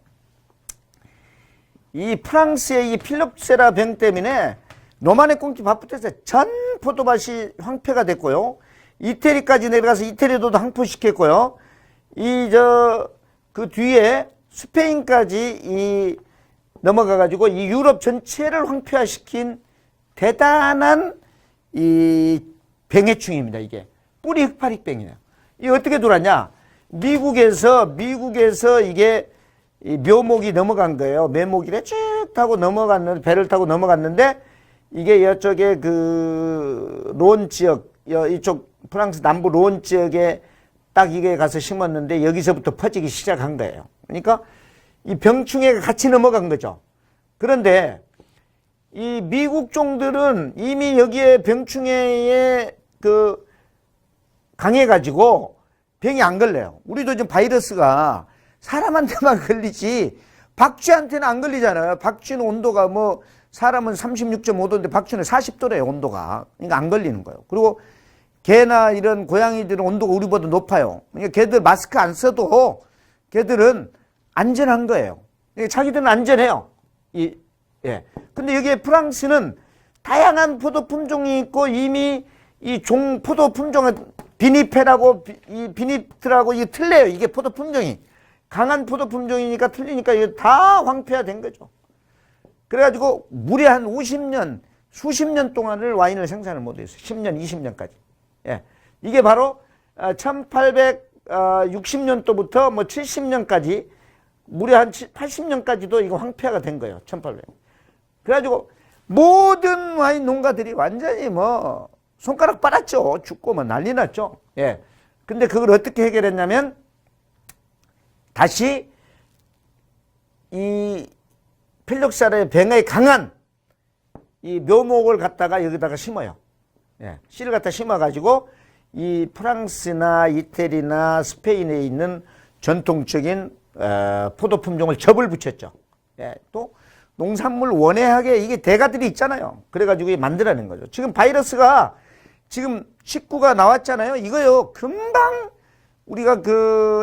이 프랑스의 이 필록세라 병 때문에 노만의 꽁지 바쁘트에서 전 포도밭이 황폐가 됐고요. 이태리까지 내려가서 이태리도 황폐시켰고요. 그 뒤에 스페인까지 넘어가가지고 이 유럽 전체를 황폐화시킨 대단한 이 병해충입니다. 이게 뿌리 흑파릭병이에요. 이게 어떻게 돌았냐? 미국에서 이게 이 묘목이 넘어간 거예요. 묘목이래 쭉 타고 넘어갔는데, 배를 타고 넘어갔는데, 이게 이쪽에 론 지역, 이쪽 프랑스 남부 론 지역에 딱 이게 가서 심었는데, 여기서부터 퍼지기 시작한 거예요. 그러니까 이 병충해가 같이 넘어간 거죠. 그런데 이 미국 종들은 이미 여기에 병충해에 강해가지고 병이 안 걸려요. 우리도 지금 바이러스가 사람한테만 걸리지 박쥐한테는 안 걸리잖아요. 박쥐는 온도가 사람은 36.5도인데 박쥐는 40도래요, 온도가. 그러니까 안 걸리는 거예요. 그리고 개나 이런 고양이들은 온도가 우리보다 높아요. 그러니까 걔들 마스크 안 써도 걔들은 안전한 거예요. 그러니까 자기들은 안전해요. 예. 근데 여기에 프랑스는 다양한 포도 품종이 있고 이미 이 포도 품종은 비니페라고 이 비니트라고 이게 틀려요. 이게 포도 품종이. 강한 포도 품종이니까 틀리니까 이게 다 황폐화된 거죠. 그래가지고 무려 한 50년, 수십 년 동안을 와인을 생산을 못했어요. 10년, 20년까지. 예. 이게 바로 1860년도부터 70년까지 무려 한 80년까지도 이거 황폐화가 된 거예요. 1800. 그래가지고 모든 와인 농가들이 완전히 손가락 빨았죠. 죽고 난리 났죠. 예. 근데 그걸 어떻게 해결했냐면 다시 이 필록세라의 병에 강한 이 묘목을 갖다가 여기다가 심어요. 예. 씨를 갖다 심어가지고 이 프랑스나 이태리나 스페인에 있는 전통적인 포도 품종을 접을 붙였죠. 예. 또 농산물 원해하게 이게 대가들이 있잖아요. 그래가지고 만들어낸 거죠. 지금 바이러스가 지금 식구가 나왔잖아요. 이거요. 금방 우리가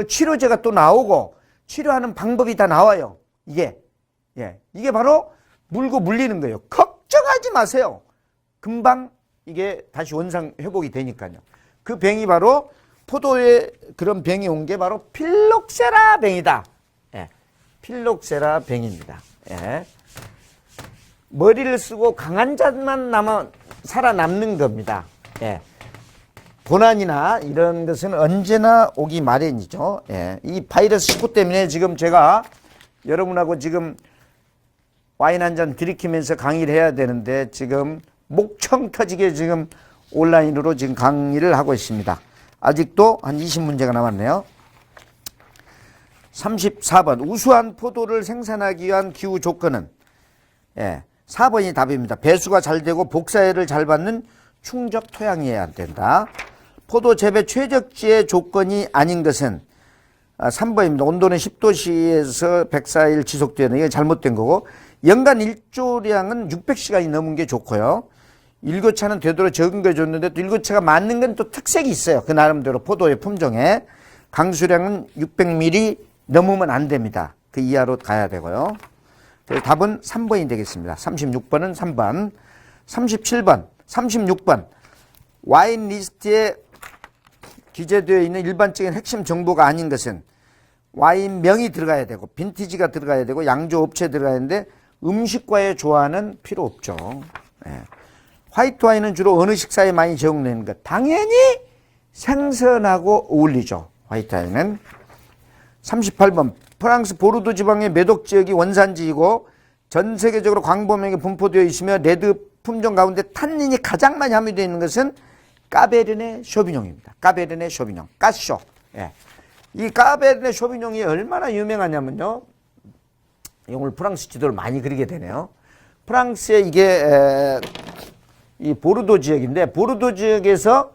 치료제가 또 나오고 치료하는 방법이 다 나와요. 이게. 예. 이게 바로 물고 물리는 거예요. 걱정하지 마세요. 금방 이게 다시 원상 회복이 되니까요. 그 병이 바로 포도에 그런 병이 온 게 바로 필록세라 병이다. 예. 필록세라 병입니다. 예. 머리를 쓰고 강한 자만 살아남는 겁니다. 예. 고난이나 이런 것은 언제나 오기 마련이죠. 예. 이 바이러스 19 때문에 지금 제가 여러분하고 지금 와인 한 잔 들이키면서 강의를 해야 되는데 지금 목청 터지게 지금 온라인으로 지금 강의를 하고 있습니다. 아직도 한 20문제가 남았네요. 34번 우수한 포도를 생산하기 위한 기후 조건은 4번이 답입니다. 배수가 잘 되고 복사해를 잘 받는 충적 토양이어야 된다. 포도 재배 최적지의 조건이 아닌 것은 3번입니다. 온도는 10도씨에서 104일 지속되는 이게 잘못된 거고 연간 일조량은 600시간이 넘은 게 좋고요. 일교차는 되도록 적은 게 좋는데 또 일교차가 맞는 건 또 특색이 있어요. 그 나름대로 포도의 품종에 강수량은 600ml 넘으면 안 됩니다. 그 이하로 가야 되고요. 답은 3번이 되겠습니다. 36번은 3번. 37번, 36번. 와인 리스트에 기재되어 있는 일반적인 핵심 정보가 아닌 것은 와인명이 들어가야 되고 빈티지가 들어가야 되고 양조 업체 들어가야 되는데 음식과의 조화는 필요 없죠. 예. 화이트 와인은 주로 어느 식사에 많이 제공되는 것? 당연히 생선하고 어울리죠. 화이트 와인은. 38번 프랑스 보르도 지방의 메독 지역이 원산지이고 전 세계적으로 광범위하게 분포되어 있으며 레드 품종 가운데 탄닌이 가장 많이 함유되어 있는 것은 까베르네 쇼비뇽입니다. 까베르네 쇼비뇽, 까쇼. 예. 이 까베르네 쇼비뇽이 얼마나 유명하냐면요. 오늘 프랑스 지도를 많이 그리게 되네요. 프랑스의 이게 이 보르도 지역인데 보르도 지역에서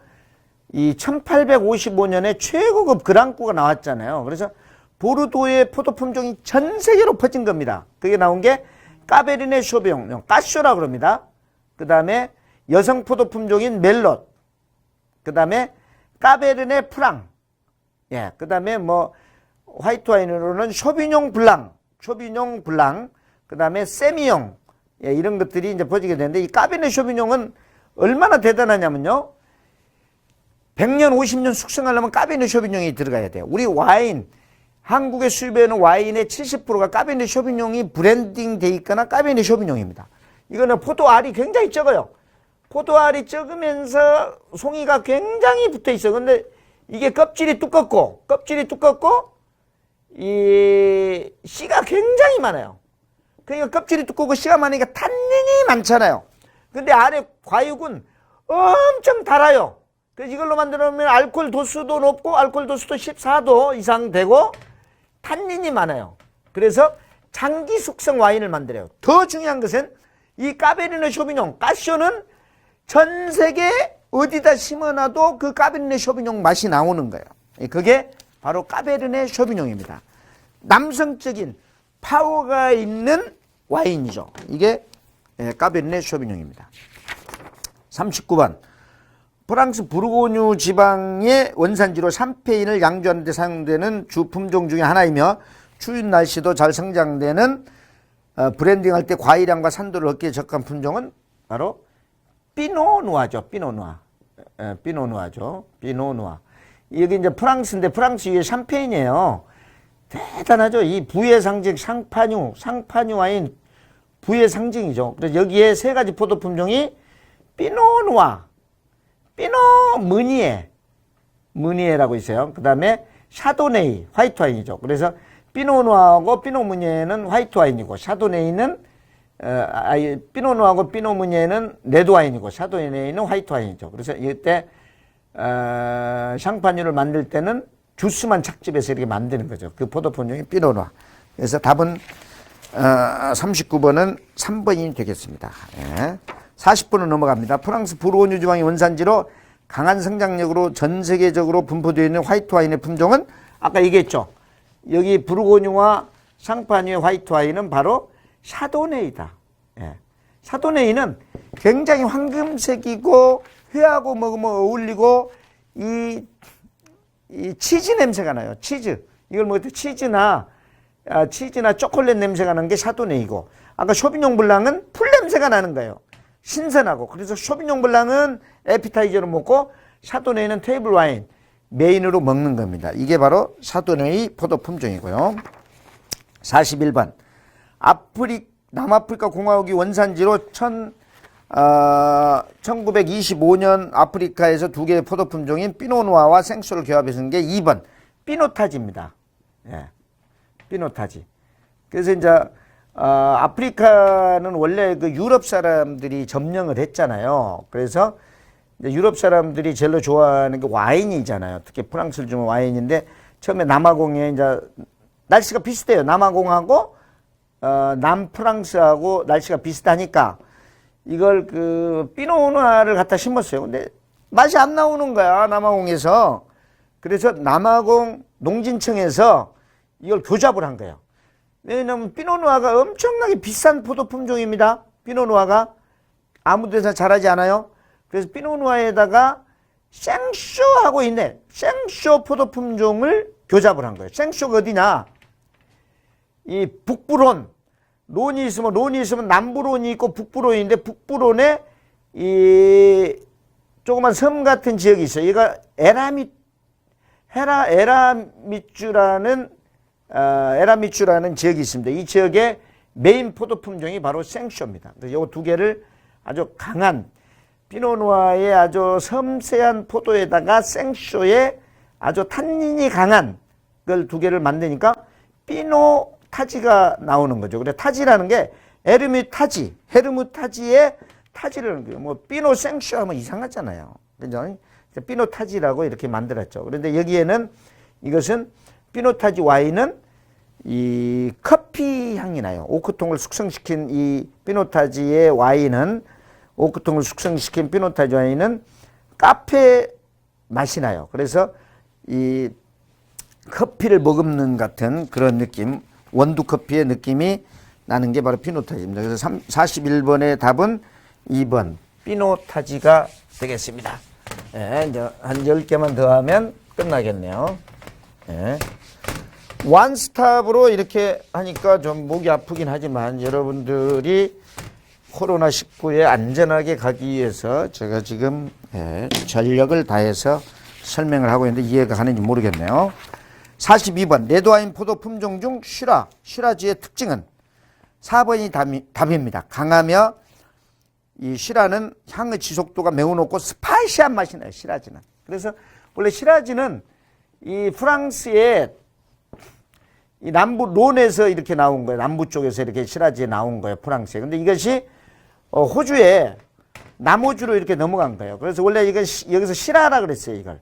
이 1855년에 최고급 그랑크가 나왔잖아요. 그래서 보르도의 포도 품종이 전 세계로 퍼진 겁니다. 그게 나온 게 까베르네 쇼비뇽, 까쇼라고 그럽니다. 그 다음에 여성 포도 품종인 멜롯, 그 다음에 까베르네 프랑, 예, 그 다음에 뭐 화이트 와인으로는 쇼비뇽 블랑, 그 다음에 세미뇽, 예, 이런 것들이 이제 퍼지게 되는데, 이 까베르네 쇼비뇽은 얼마나 대단하냐면요, 100년, 50년 숙성하려면 까베르네 쇼비뇽이 들어가야 돼요. 우리 와인, 한국에 수입되는 와인의 70%가 까베르네 쇼비뇽이 브랜딩 돼 있거나 까베르네 쇼비뇽입니다. 이거는 포도알이 굉장히 적어요. 포도알이 적으면서 송이가 굉장히 붙어 있어. 근데 이게 껍질이 두껍고 이 씨가 굉장히 많아요. 그러니까 껍질이 두껍고 씨가 많으니까 탄닌이 많잖아요. 근데 안에 과육은 엄청 달아요. 그래서 이걸로 만들면 알코올 도수도 높고 알코올 도수도 14도 이상 되고 탄닌이 많아요. 그래서 장기 숙성 와인을 만들어요. 더 중요한 것은 이 까베르네 쇼비뇽, 까쇼는 전 세계 어디다 심어놔도 그 까베르네 쇼비뇽 맛이 나오는 거예요. 그게 바로 까베르네 쇼비뇽입니다. 남성적인 파워가 있는 와인이죠. 이게 까베르네 쇼비뇽입니다. 39번. 프랑스 부르고뉴 지방의 원산지로 샴페인을 양조하는 데 사용되는 주 품종 중에 하나이며 추운 날씨도 잘 성장되는 브랜딩할 때 과일향과 산도를 얻기에 적합한 품종은 바로 피노누아죠. 피노누아죠. 여기 이제 프랑스인데 프랑스 위에 샴페인이에요. 대단하죠. 이 부의 상징 샹파뉴 와인 부의 상징이죠. 그래서 여기에 세 가지 포도 품종이 피노누아, 무니에라고 있어요. 그 다음에 샤도네이, 화이트 와인이죠. 그래서 피노누아하고 피노무니에는 화이트 와인이고, 샤도네이는 피노누아하고 피노무니에는 레드 와인이고, 샤도네이는 화이트 와인이죠. 그래서 이때 샹파뉴를 만들 때는 주스만 착즙해서 이렇게 만드는 거죠. 그 포도 품종이 피노누아. 그래서 답은 39번은 3번이 되겠습니다. 예. 40번은 넘어갑니다. 프랑스 부르고뉴 지방의 원산지로 강한 성장력으로 전 세계적으로 분포되어 있는 화이트 와인의 품종은 아까 얘기했죠. 여기 부르고뉴와 샹파뉴의 화이트 와인은 바로 샤도네이다. 예. 샤도네이는 굉장히 황금색이고 회하고 먹으면 어울리고 이 치즈 냄새가 나요. 치즈. 이걸 먹을 때 치즈나 초콜릿 냄새가 나는 게 샤도네이고, 아까 쇼비뇽 블랑은 풀 냄새가 나는 거예요. 신선하고. 그래서 쇼비뇽 블랑은 에피타이저로 먹고 샤도네이는 테이블 와인 메인으로 먹는 겁니다. 이게 바로 샤도네이 포도 품종이고요. 41번. 남아프리카 공화국이 원산지로 1925년 아프리카에서 두 개의 포도 품종인 피노누아와 생쇼를 결합해서 쓴 게 2번 피노타지입니다. 예. 피노타지. 그래서 이제 아프리카는 원래 그 유럽 사람들이 점령을 했잖아요. 그래서 이제 유럽 사람들이 제일 좋아하는 게 와인이잖아요. 특히 프랑스를 주면 와인인데, 처음에 남아공에 이제 날씨가 비슷해요. 남아공하고 남프랑스하고 날씨가 비슷하니까 이걸 그 피노누아를 갖다 심었어요. 근데 맛이 안 나오는 거야, 남아공에서. 그래서 남아공 농진청에서 이걸 교잡을 한 거예요. 왜냐면 피노누아가 엄청나게 비싼 포도 품종입니다. 피노누아가 아무 데서 자라지 않아요. 그래서 피노누아에다가 생쇼하고 있네. 생쇼 포도 품종을 교잡을 한 거예요. 생쇼가 어디냐? 이 북부론, 론이 있으면 남부론이 있고 북부론인데, 북부론에 이 조그만 섬 같은 지역이 있어요. 얘가 에라미추라는 지역이 있습니다. 이 지역의 메인 포도 품종이 바로 생쇼입니다. 그래서 이 두 개를 아주 강한 피노누아의 아주 섬세한 포도에다가 생쇼의 아주 탄닌이 강한 걸 두 개를 만드니까 피노타지가 나오는 거죠. 그래 타지라는 게 헤르무타지의 타지라는 거예요. 뭐 피노 생쇼 하면 이상하잖아요. 그죠? 피노타지라고 이렇게 만들었죠. 그런데 여기에는 이것은 피노타지 와인은 이 커피 향이 나요. 오크통을 숙성시킨 이 피노타지의 와인은, 오크통을 숙성시킨 피노타지 와인은 카페 맛이 나요. 그래서 이 커피를 머금는 같은 그런 느낌, 원두 커피의 느낌이 나는 게 바로 피노타지입니다. 그래서 41번의 답은 2번 피노타지가 되겠습니다. 예, 이제 한 10개만 더 하면 끝나겠네요. 예. 원스톱으로 이렇게 하니까 좀 목이 아프긴 하지만 여러분들이 코로나19에 안전하게 가기 위해서 제가 지금 전력을 다해서 설명을 하고 있는데 이해가 가는지 모르겠네요. 42번 레드와인 포도 품종 중 시라즈의 특징은 4번이 답입니다. 강하며 이 시라는 향의 지속도가 매우 높고 스파이시한 맛이 나요. 시라즈는. 그래서 원래 시라즈는 이 프랑스의 이 남부 론에서 이렇게 나온 거예요. 남부 쪽에서 이렇게 시라즈에 나온 거예요. 프랑스에. 근데 이것이 호주에 남호주로 이렇게 넘어간 거예요. 그래서 원래 이건 여기서 시라라 그랬어요.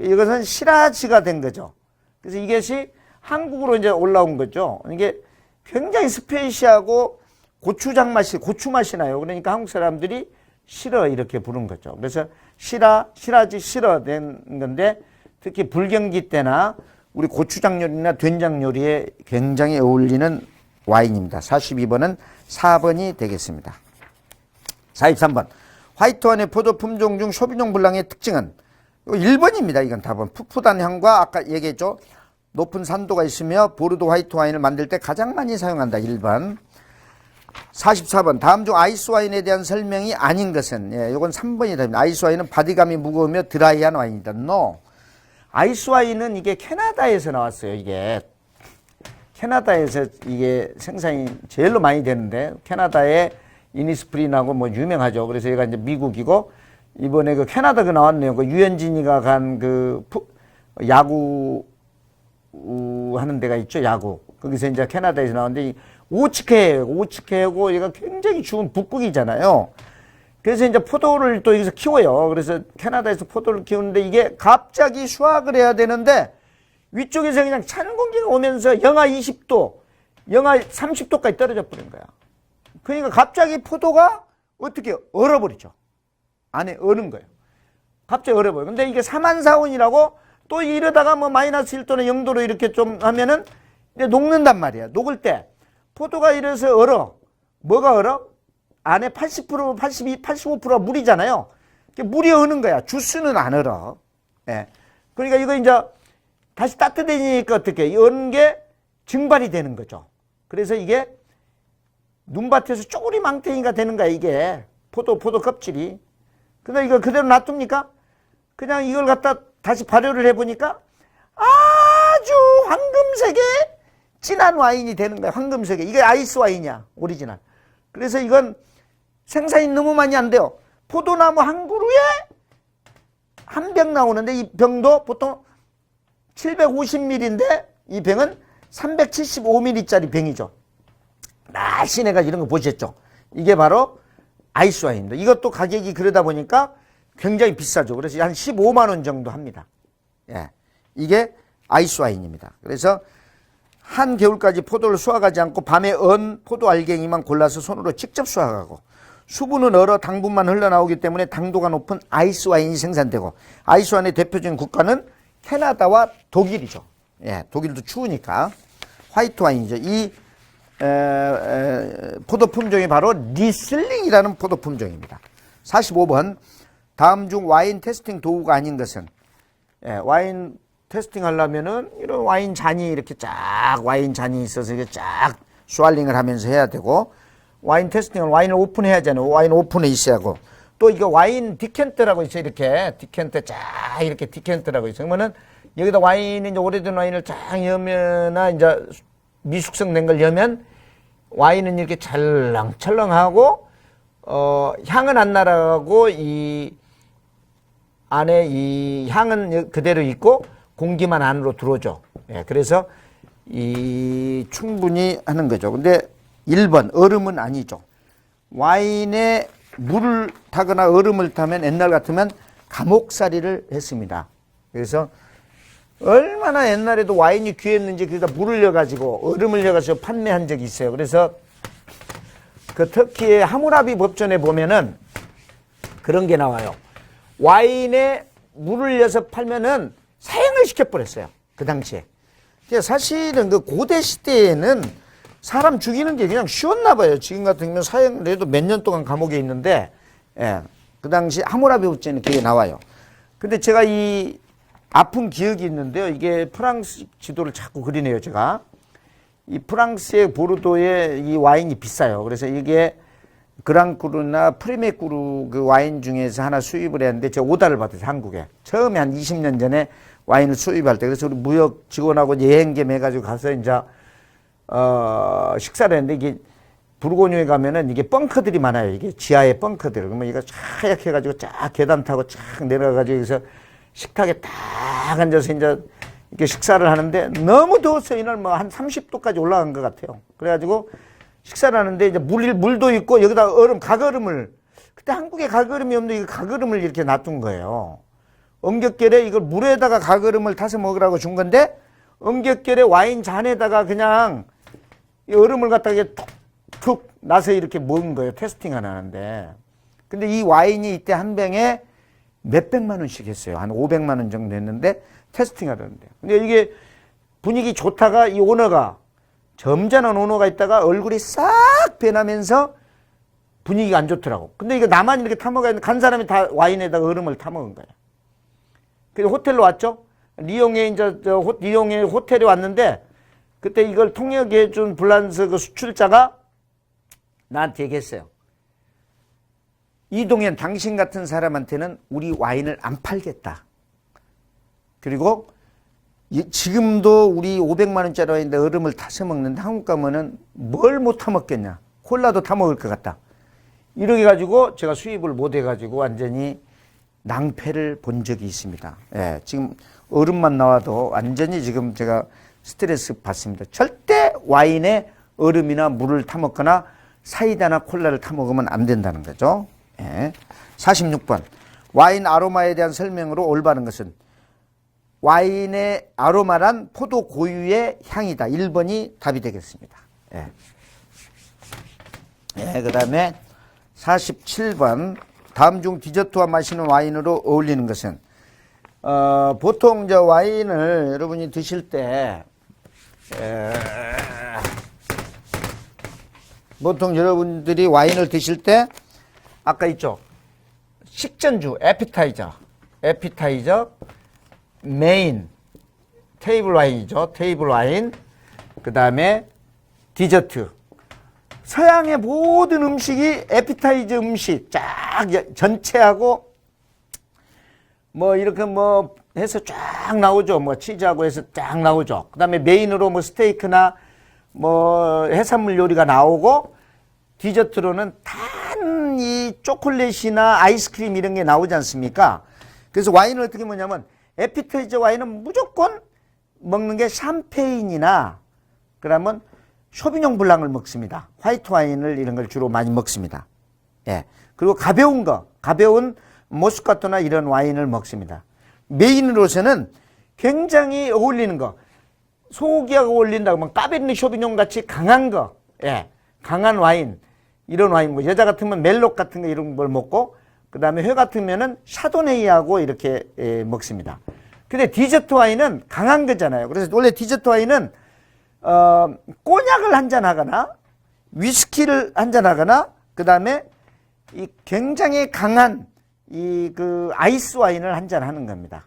이것은 시라즈가 된 거죠. 그래서 이것이 한국으로 이제 올라온 거죠. 이게 굉장히 스페이시하고 고추장 맛이, 고추 맛이 나요. 그러니까 한국 사람들이 시러 이렇게 부른 거죠. 그래서 시라즈 시러 된 건데 특히 불경기 때나 우리 고추장 요리나 된장 요리에 굉장히 어울리는 와인입니다. 42번은 4번이 되겠습니다. 43번. 화이트 와인의 포도 품종 중 쇼비뇽 블랑의 특징은 1번입니다. 이건 답은 풋풋한 향과 아까 얘기했죠. 높은 산도가 있으며 보르도 화이트 와인을 만들 때 가장 많이 사용한다. 1번. 44번. 다음 중 아이스 와인에 대한 설명이 아닌 것은 이건 3번이 됩니다. 아이스 와인은 바디감이 무거우며 드라이한 와인이다. No. 아이스 와인은 이게 캐나다에서 나왔어요. 이게 캐나다에서 이게 생산이 제일로 많이 되는데 캐나다의 이니스프린하고 뭐 유명하죠. 그래서 얘가 이제 미국이고 이번에 그 캐나다가 나왔네요. 그 유현진이가 간 그 야구 하는 데가 있죠. 야구. 거기서 이제 캐나다에서 나왔는데 오츠케고 얘가 굉장히 추운 북극이잖아요. 그래서 이제 포도를 또 여기서 키워요. 그래서 캐나다에서 포도를 키우는데 이게 갑자기 수확을 해야 되는데 위쪽에서 그냥 찬 공기가 오면서 영하 20도, 영하 30도까지 떨어져 버린 거야. 그러니까 갑자기 포도가 어떻게 얼어버리죠. 안에 얼은 거예요. 갑자기 얼어버려요. 근데 이게 사만사온이라고 또 이러다가 뭐 마이너스 1도나 0도로 이렇게 좀 하면은 이제 녹는단 말이야. 녹을 때 포도가 이래서 얼어. 뭐가 얼어? 안에 80%, 82, 85%가 물이잖아요. 물이 어는 거야. 주스는 안 얼어. 예. 그러니까 이거 이제 다시 따뜻해지니까 어떻게 어는 게 증발이 되는 거죠. 그래서 이게 눈밭에서 쪼그리 망태기가 되는 거야. 이게 포도 껍질이. 근데 이거 그대로 놔둡니까? 그냥 이걸 갖다 다시 발효를 해보니까 아주 황금색의 진한 와인이 되는 거야. 황금색의. 이게 아이스 와인이야. 오리지널. 그래서 이건 생산이 너무 많이 안 돼요. 포도나무 한 그루에 한 병 나오는데 이 병도 보통 750ml인데 이 병은 375ml짜리 병이죠. 날씬해가지고 이런 거 보셨죠? 이게 바로 아이스 와인입니다. 이것도 가격이 그러다 보니까 굉장히 비싸죠. 그래서 한 15만 원 정도 합니다. 예, 이게 아이스 와인입니다. 그래서 한 겨울까지 포도를 수확하지 않고 밤에 언 포도 알갱이만 골라서 손으로 직접 수확하고 수분은 얼어 당분만 흘러나오기 때문에 당도가 높은 아이스 와인이 생산되고 아이스 와인의 대표적인 국가는 캐나다와 독일이죠. 예, 독일도 추우니까 화이트 와인이죠. 이 포도 품종이 바로 리슬링이라는 포도 품종입니다. 45번. 다음 중 와인 테스팅 도구가 아닌 것은 와인 테스팅 하려면은 이런 와인 잔이 이렇게 쫙 와인 잔이 있어서 이렇게 쫙 스왈링을 하면서 해야 되고 와인 테스팅은 와인을 오픈해야 하잖아요. 와인 오픈에 있어야 하고 또 이거 와인 디켄터라고 있어요. 이렇게 디켄터 쫙 이렇게 디켄터라고 있어요. 그러면은 여기다 와인이 이제 오래된 와인을 쫙 여면나 이제 미숙성된 걸 여면 와인은 이렇게 찰랑찰랑하고 향은 안 날아가고 이 안에 이 향은 그대로 있고 공기만 안으로 들어오죠. 예, 그래서 이 충분히 하는 거죠. 근데 1번 얼음은 아니죠. 와인에 물을 타거나 얼음을 타면 옛날 같으면 감옥살이를 했습니다. 그래서 얼마나 옛날에도 와인이 귀했는지 거기다 물을 넣어가지고 얼음을 넣어가지고 판매한 적이 있어요. 그래서 그 터키의 하무라비 법전에 보면은 그런 게 나와요. 와인에 물을 넣어서 팔면은 사형을 시켜버렸어요. 그 당시에. 사실은 그 고대 시대에는 사람 죽이는 게 그냥 쉬웠나 봐요. 지금 같은 경우는 사형을 해도 몇 년 동안 감옥에 있는데, 예, 그 당시 하무라비 법전에 그게 나와요. 근데 제가 이 아픈 기억이 있는데요. 이게 프랑스 지도를 자꾸 그리네요, 제가. 이 프랑스의 보르도에 이 와인이 비싸요. 그래서 이게 그랑크루나 프리메크루 그 와인 중에서 하나 수입을 했는데 제가 오다를 받았어요, 한국에. 처음에 한 20년 전에 와인을 수입할 때. 그래서 우리 무역 직원하고 여행겸 해가지고 가서 이제, 식사를 했는데 이게 부르고뉴에 가면은 이게 벙커들이 많아요. 이게 지하에 벙커들. 그러면 이거 쫙 해가지고 쫙 계단 타고 쫙 내려가가지고 여기서 식탁에 딱 앉아서 이제 이렇게 식사를 하는데 너무 더웠어요. 이날 뭐 한 30도까지 올라간 것 같아요. 그래가지고 식사를 하는데 이제 물도 있고 여기다 가거름을, 그때 한국에 가거름이 없는데 이거 가거름을 이렇게 놔둔 거예요. 엄격결에 이걸 물에다가 가거름을 타서 먹으라고 준 건데 엄격결에 와인 잔에다가 그냥 이 얼음을 갖다가 툭툭 놔서 이렇게 먹은 거예요. 테스팅을 하는데. 근데 이 와인이 이때 한 병에 몇백만 원씩 했어요. 한 500만 원 정도 했는데 테스팅 하려는데. 근데 이게 분위기 좋다가 이 오너가, 점잖은 오너가 있다가 얼굴이 싹 변하면서 분위기가 안 좋더라고. 근데 이거 나만 이렇게 타먹어야 되는데 간 사람이 다 와인에다가 얼음을 타먹은 거예요. 그래서 호텔로 왔죠. 리옹에 리옹에 호텔에 왔는데 그때 이걸 통역해 준 불란서 그 수출자가 나한테 얘기했어요. 이동현, 당신 같은 사람한테는 우리 와인을 안 팔겠다. 그리고 지금도 우리 500만 원짜리 와인인데 얼음을 타서 먹는데 한국 가면은 뭘 못 타먹겠냐. 콜라도 타먹을 것 같다. 이렇게 가지고 제가 수입을 못 해가지고 완전히 낭패를 본 적이 있습니다. 예, 지금 얼음만 나와도 완전히 지금 제가 스트레스 받습니다. 절대 와인에 얼음이나 물을 타먹거나 사이다나 콜라를 타먹으면 안 된다는 거죠. 예. 46번. 와인 아로마에 대한 설명으로 올바른 것은 와인의 아로마란 포도 고유의 향이다. 1번이 답이 되겠습니다. 예. 예, 그 다음에 47번. 다음 중 디저트와 마시는 와인으로 어울리는 것은 보통 저 와인을 여러분이 드실 때 보통 여러분들이 와인을 드실 때 아까 있죠. 식전주, 에피타이저, 메인, 테이블 와인이죠. 테이블 와인, 그 다음에 디저트. 서양의 모든 음식이 에피타이저 음식 쫙 전체하고 뭐 이렇게 뭐 해서 쫙 나오죠. 뭐 치즈하고 해서 쫙 나오죠. 그 다음에 메인으로 뭐 스테이크나 뭐 해산물 요리가 나오고 디저트로는 단 이 초콜릿이나 아이스크림 이런 게 나오지 않습니까? 그래서 와인을 어떻게 먹냐면 에피타이저 와인은 무조건 먹는 게 샴페인이나 그러면 쇼비뇽 블랑을 먹습니다. 화이트 와인을 이런 걸 주로 많이 먹습니다. 예. 그리고 가벼운 모스카토나 이런 와인을 먹습니다. 메인으로서는 굉장히 어울리는 거, 소고기하고 어울린다고 하면 까베르네 쇼비뇽 같이 강한 거, 예. 강한 와인, 이런 와인, 뭐 여자 같으면 멜록 같은 거 이런 걸 먹고, 그 다음에 회 같으면은 샤도네이하고 이렇게 먹습니다. 근데 디저트 와인은 강한 거잖아요. 그래서 원래 디저트 와인은 꼬냑을 한잔 하거나 위스키를 한잔 하거나 그 다음에 이 굉장히 강한 이 그 아이스 와인을 한잔 하는 겁니다.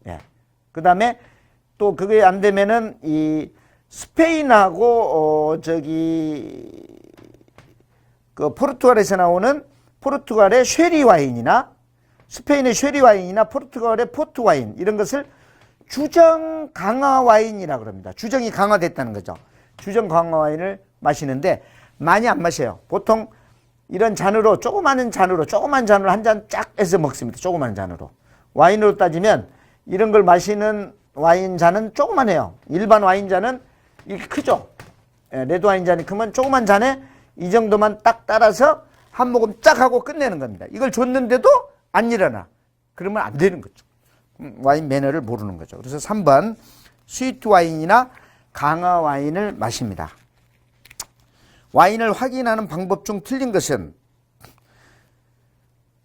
예. 그 다음에 또 그게 안 되면은 이 스페인하고 그 포르투갈에서 나오는 포르투갈의 쉐리 와인이나 스페인의 쉐리 와인이나 포르투갈의 포트 와인 이런 것을 주정 강화 와인이라고 합니다. 주정이 강화됐다는 거죠. 주정 강화 와인을 마시는데 많이 안 마셔요. 보통 이런 잔으로 조그만 잔으로 한 잔 쫙 해서 먹습니다. 조그만 잔으로. 와인으로 따지면 이런 걸 마시는 와인 잔은 조그만해요. 일반 와인 잔은 이렇게 크죠. 예, 레드 와인 잔이 크면 조그만 잔에 이 정도만 딱 따라서 한 모금 쫙 하고 끝내는 겁니다. 이걸 줬는데도 안 일어나. 그러면 안 되는 거죠. 와인 매너를 모르는 거죠. 그래서 3번 스위트 와인이나 강화 와인을 마십니다. 와인을 확인하는 방법 중 틀린 것은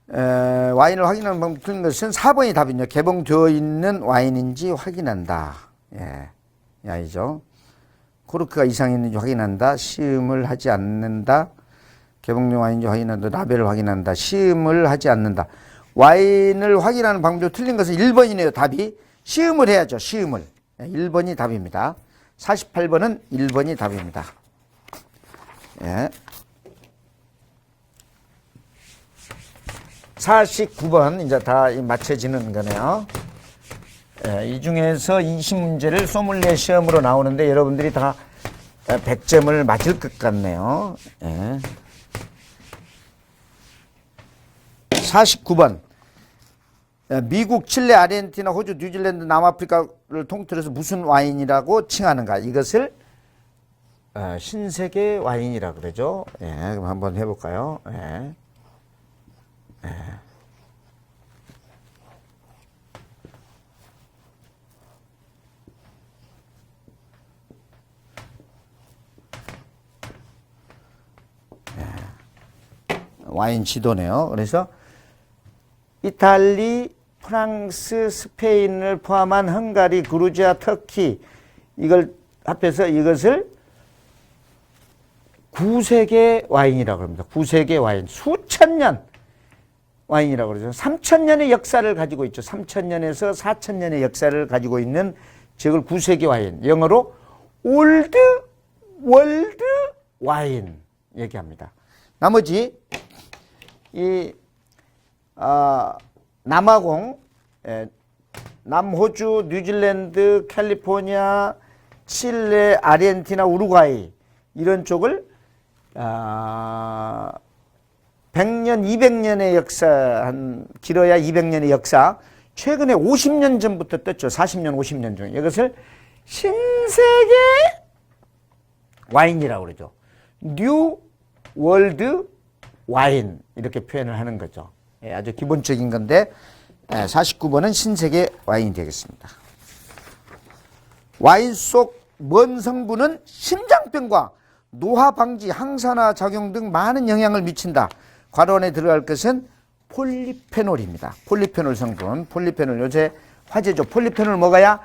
와인을 확인하는 방법 틀린 것은 4번이 답이네요. 개봉되어 있는 와인인지 확인한다. 예, 아니죠. 코르크가 이상이 있는지 확인한다. 시음을 하지 않는다. 개봉용 와인인지 확인한다. 라벨을 확인한다. 시음을 하지 않는다. 와인을 확인하는 방법이 틀린 것은 1번이네요. 답이. 시음을 해야죠. 시음을. 1번이 답입니다. 48번은 1번이 답입니다. 예. 49번 이제 다 맞춰지는 거네요. 예, 이 중에서 20문제를 소믈리에 시험으로 나오는데 여러분들이 다 100점을 맞을 것 같네요. 예. 49번. 미국, 칠레, 아르헨티나, 호주, 뉴질랜드, 남아프리카를 통틀어서 무슨 와인이라고 칭하는가? 이것을 신세계 와인이라고 그러죠. 예, 그럼 한번 해볼까요? 예. 예. 와인 지도네요. 그래서 이탈리, 프랑스, 스페인을 포함한 헝가리, 그루지아, 터키 이걸 합해서 이것을 9세계 와인이라고 합니다. 9세계 와인. 수천 년 와인이라고 그러죠. 3,000년의 역사를 가지고 있죠. 3,000년에서 4,000년의 역사를 가지고 있는 저걸 9세계 와인. 영어로 올드 월드 와인 얘기합니다. 나머지 이 남아공, 남호주, 뉴질랜드, 캘리포니아, 칠레, 아르헨티나, 우루과이 이런 쪽을 100년, 200년의 역사, 한 길어야 200년의 역사, 최근에 50년 전부터 떴죠. 40년, 50년 중에. 이것을 신세계 와인이라고 그러죠. 뉴 월드 와인 이렇게 표현을 하는 거죠. 예, 아주 기본적인 건데 49번은 신세계 와인이 되겠습니다. 와인 속 뭔 성분은 심장병과 노화 방지, 항산화 작용 등 많은 영향을 미친다. 괄호 안에 들어갈 것은 폴리페놀입니다. 폴리페놀 성분, 폴리페놀 요새 화제죠. 폴리페놀 먹어야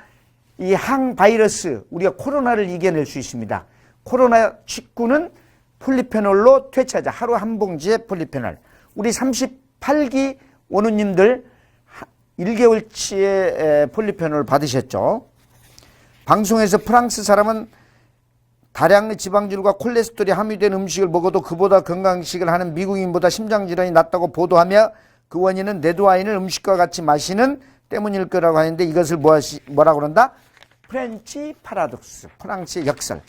이 항바이러스, 우리가 코로나를 이겨낼 수 있습니다. 코로나19는 폴리페놀로 퇴치하자. 하루 한 봉지에 폴리페놀. 우리 38기 원우님들 1개월치의 폴리페놀 받으셨죠. 방송에서 프랑스 사람은 다량의 지방질과 콜레스테롤이 함유된 음식을 먹어도 그보다 건강식을 하는 미국인보다 심장질환이 낫다고 보도하며 그 원인은 레드와인을 음식과 같이 마시는 때문일 거라고 하는데 이것을 뭐라고 그런다? 프렌치 파라독스, 프랑스의 역설.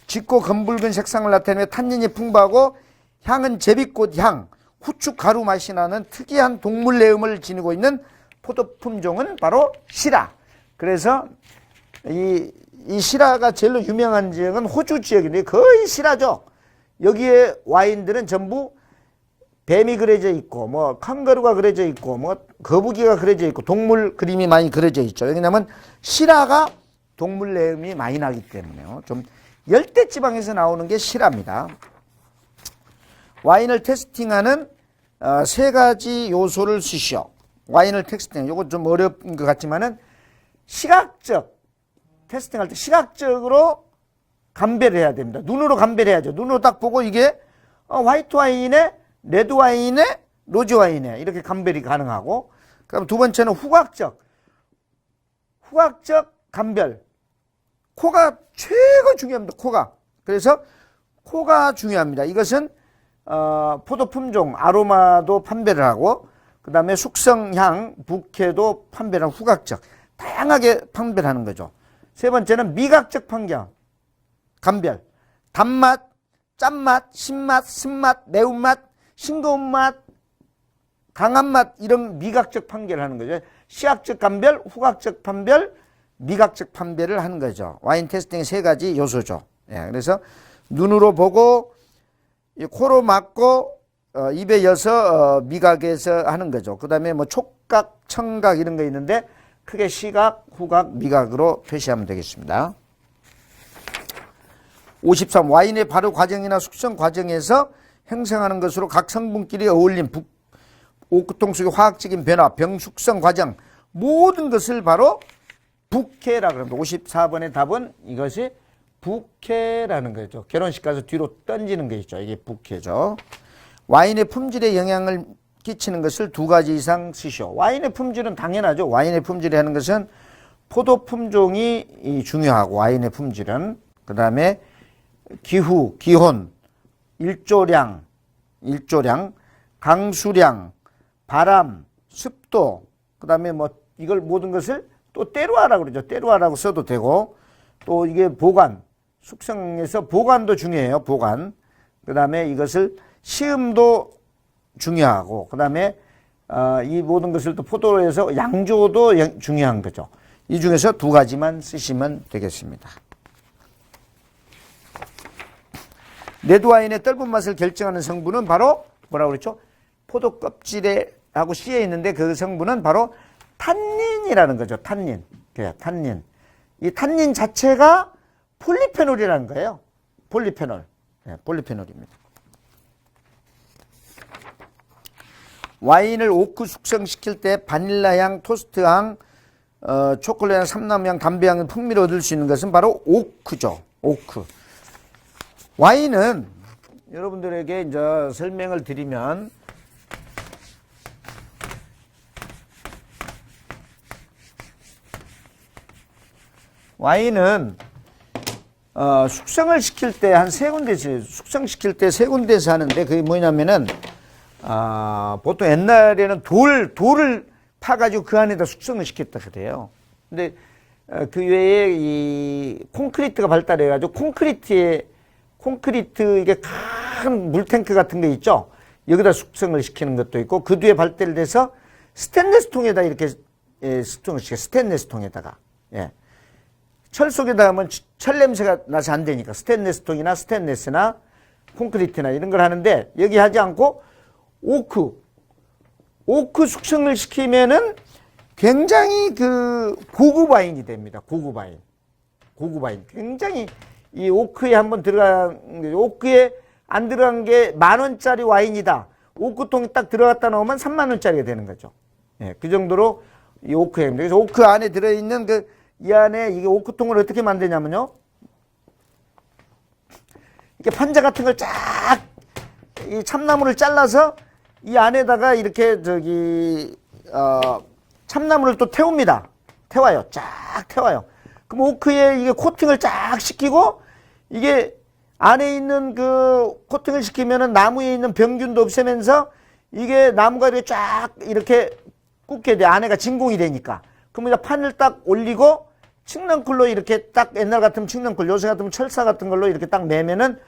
짙고 검붉은 색상을 나타내며 탄닌이 풍부하고 향은 제비꽃 향, 후추 가루 맛이 나는 특이한 동물 내음을 지니고 있는 포도 품종은 바로 시라. 그래서 이 시라가 제일 유명한 지역은 호주 지역인데 거의 시라죠. 여기에 와인들은 전부 뱀이 그려져 있고 뭐 캥거루가 그려져 있고 뭐 거북이가 그려져 있고 동물 그림이 많이 그려져 있죠. 왜냐하면 시라가 동물 내음이 많이 나기 때문에요. 좀 열대지방에서 나오는 게 시라입니다. 와인을 테스팅하는 세 가지 요소를 쓰시오. 와인을 테스팅. 이거 좀 어려운 것 같지만은 시각적 테스팅할 때 시각적으로 감별을 해야 됩니다. 눈으로 감별해야죠. 눈으로 딱 보고 이게 화이트 와인에 레드 와인에 로즈 와인에 이렇게 감별이 가능하고, 그다음 두 번째는 후각적 감별. 코가 최고 중요합니다. 코가. 그래서 코가 중요합니다. 이것은 포도 품종, 아로마도 판별을 하고 그 다음에 숙성향, 부케도 판별하는 후각적. 다양하게 판별하는 거죠. 세 번째는 미각적 감별. 단맛, 짠맛, 신맛, 쓴맛, 매운맛, 싱거운 맛, 강한 맛 이런 미각적 판별을 하는 거죠. 시각적 감별, 후각적 판별, 미각적 판별을 하는 거죠. 와인 테스팅의 세 가지 요소죠. 예, 그래서 눈으로 보고 코로 맡고 입에 여서 미각에서 하는 거죠. 그 다음에 뭐 촉각, 청각 이런 거 있는데 크게 시각, 후각, 미각으로 표시하면 되겠습니다. 53. 와인의 발효 과정이나 숙성 과정에서 형성하는 것으로 각 성분끼리 어울린 오크통 속의 화학적인 변화, 병숙성 과정 모든 것을 바로 부케라고 합니다. 54번의 답은 이것이 부케라는 거죠. 결혼식 가서 뒤로 던지는 게 있죠. 이게 부케죠. 와인의 품질에 영향을 끼치는 것을 2가지 이상 쓰시오. 와인의 품질은 당연하죠. 와인의 품질이라는 것은 포도 품종이 중요하고, 와인의 품질은. 그 다음에 기후, 기온, 일조량, 강수량, 바람, 습도, 그 다음에 뭐 이걸 모든 것을 또 때루아라고 그러죠. 때루아라고 써도 되고, 또 이게 보관, 숙성에서 보관도 중요해요. 보관. 그 다음에 이것을 시음도 중요하고, 그 다음에 이 모든 것을 또 포도에서 양조도 중요한 거죠. 이 중에서 2가지만 쓰시면 되겠습니다. 레드와인의 떫은 맛을 결정하는 성분은 바로 뭐라고 그랬죠? 포도 껍질에 하고 씨에 있는데 그 성분은 바로 탄닌이라는 거죠. 탄닌. 탄닌. 이 탄닌 자체가 폴리페놀이라는 거예요. 폴리페놀. 폴리페놀입니다. 와인을 오크 숙성시킬 때 바닐라향, 토스트향, 초콜릿향, 삼나무향, 담배향의 풍미를 얻을 수 있는 것은 바로 오크죠. 오크. 와인은 여러분들에게 이제 설명을 드리면, 와인은 숙성을 시킬 때 한 3군데서, 숙성시킬 때 3군데서 하는데, 그게 뭐냐면은 보통 옛날에는 돌을 파가지고 그 안에다 숙성을 시켰다 그래요. 근데 그 외에 이 콘크리트가 발달해가지고 콘크리트 이게 큰 물탱크 같은 거 있죠. 여기다 숙성을 시키는 것도 있고, 그 뒤에 발달돼서 스테인리스 통에다 이렇게 숙성을 시켜. 스테인리스 통에다가. 예. 철 속에다 하면 철 냄새가 나서 안 되니까 스테인리스 통이나 스테인리스나 콘크리트나 이런 걸 하는데, 여기 하지 않고 오크 숙성을 시키면은 굉장히 그 고급 와인이 됩니다. 고급 와인. 굉장히 이 오크에 한번 오크에 안 들어간 게 10,000원짜리 와인이다. 오크통에 딱 들어갔다 나오면 30,000원짜리가 되는 거죠. 예, 그 정도로 이 오크입니다. 그래서 오크 안에 들어있는 이 안에 이게 오크통을 어떻게 만드냐면요. 이렇게 판자 같은 걸 쫙, 이 참나무를 잘라서 이 안에다가 이렇게 참나무를 또 태웁니다. 쫙 태워요. 그럼 오크에 이게 코팅을 쫙 시키고, 이게 안에 있는 그 코팅을 시키면은 나무에 있는 병균도 없애면서 이게 나무가 이렇게 쫙 이렇게 굽게 돼. 안에가 진공이 되니까. 그러면 이제 판을 딱 올리고 칡랑쿨로 이렇게 딱, 옛날 같으면 칡랑쿨, 요새 같으면 철사 같은 걸로 이렇게 딱 매면은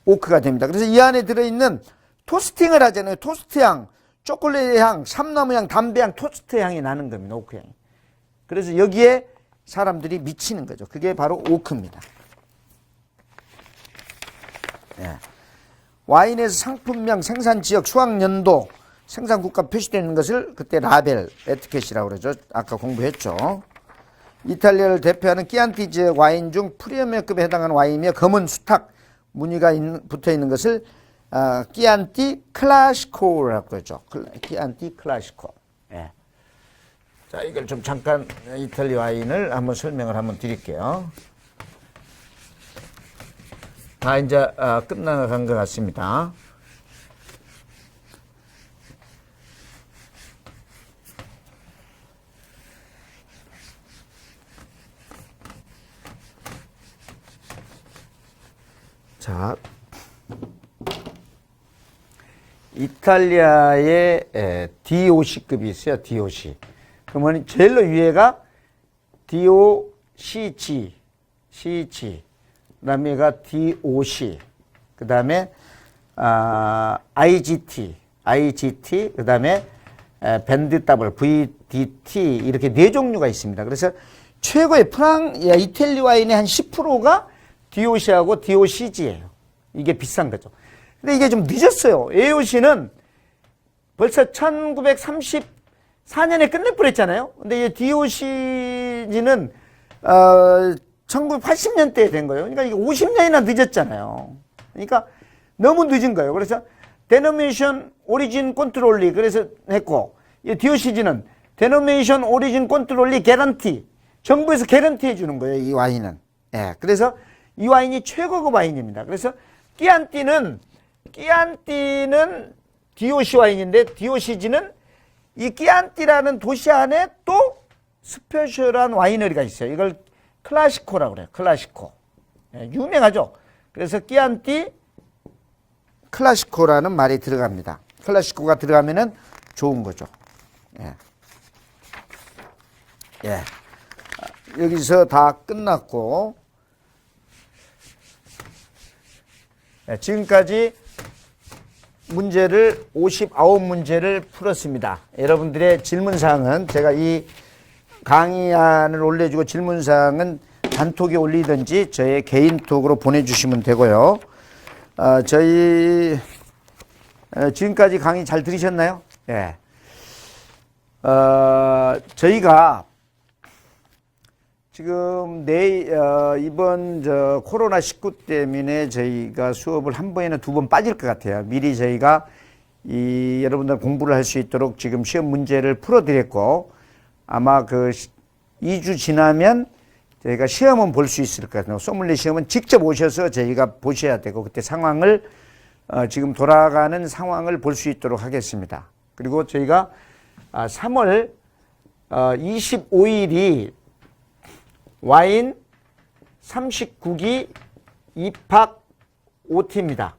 오크가 됩니다. 그래서 이 안에 들어있는 토스팅을 하잖아요. 토스트향, 초콜릿 향, 삼나무향, 담배향, 토스트 향이 나는 겁니다. 오크향이. 그래서 여기에 사람들이 미치는 거죠. 그게 바로 오크입니다. 예. 와인에서 상품명, 생산지역, 수확연도, 생산국가 표시되어 있는 것을 그때 라벨, 에티켓이라고 그러죠. 아까 공부했죠. 이탈리아를 대표하는 끼안티 지역 와인 중 프리미엄급에 해당하는 와인이며 검은 수탉 무늬가 붙어 있는 것을 끼안티 클라시코라고 그러죠. 끼안티 클라시코. 예. 자, 이걸 좀 잠깐 이탈리아 와인을 한번 설명을 한번 드릴게요. 다 이제 끝나간 것 같습니다. 자, 이탈리아의 DOC급이 있어요. DOC. 그러면 제일 위에가 DOCG, CG. 그 다음에 얘가 DOC. 그 다음에 IGT, 그 다음에 밴드 더블, VDT. 이렇게 4종류가 있습니다. 그래서 최고의 이탈리 와인의 한 10%가 DOC하고 DOCG예요. 이게 비싼 거죠. 근데 이게 좀 늦었어요. AOC는 벌써 1934년에 끝내버렸잖아요. 근데 이 DOCG는 1980년대에 된 거예요. 그러니까 이게 50년이나 늦었잖아요. 그러니까 너무 늦은 거예요. 그래서 데노미네이션 오리진 컨트롤리 그래서 했고, 이 DOCG는 데노미네이션 오리진 컨트롤리 개런티, 정부에서 개런티 해주는 거예요. 이 와인은. 예, 그래서 이 와인이 최고급 와인입니다. 그래서 끼안티는 DOC 와인인데 DOCG는 이 끼안띠라는 도시 안에 또 스페셜한 와이너리가 있어요. 이걸 클라시코라고 그래요. 클라시코. 예, 유명하죠. 그래서 끼안띠 클라시코라는 말이 들어갑니다. 클라시코가 들어가면은 좋은 거죠. 예. 예. 여기서 다 끝났고, 예, 지금까지 문제를 59문제를 풀었습니다. 여러분들의 질문사항은 제가 이 강의안을 올려주고 질문사항은 단톡에 올리든지 저의 개인톡으로 보내주시면 되고요. 저희 지금까지 강의 잘 들으셨나요? 예. 저희가 지금 이번 코로나19 때문에 저희가 수업을 한 번이나 두 번 빠질 것 같아요. 미리 저희가 여러분들 공부를 할 수 있도록 지금 시험 문제를 풀어드렸고, 아마 그 2주 지나면 저희가 시험은 볼 수 있을 것 같아요. 소믈리에 시험은 직접 오셔서 저희가 보셔야 되고, 그때 상황을 지금 돌아가는 상황을 볼 수 있도록 하겠습니다. 그리고 저희가 3월 25일이 와인 39기 입학 OT입니다.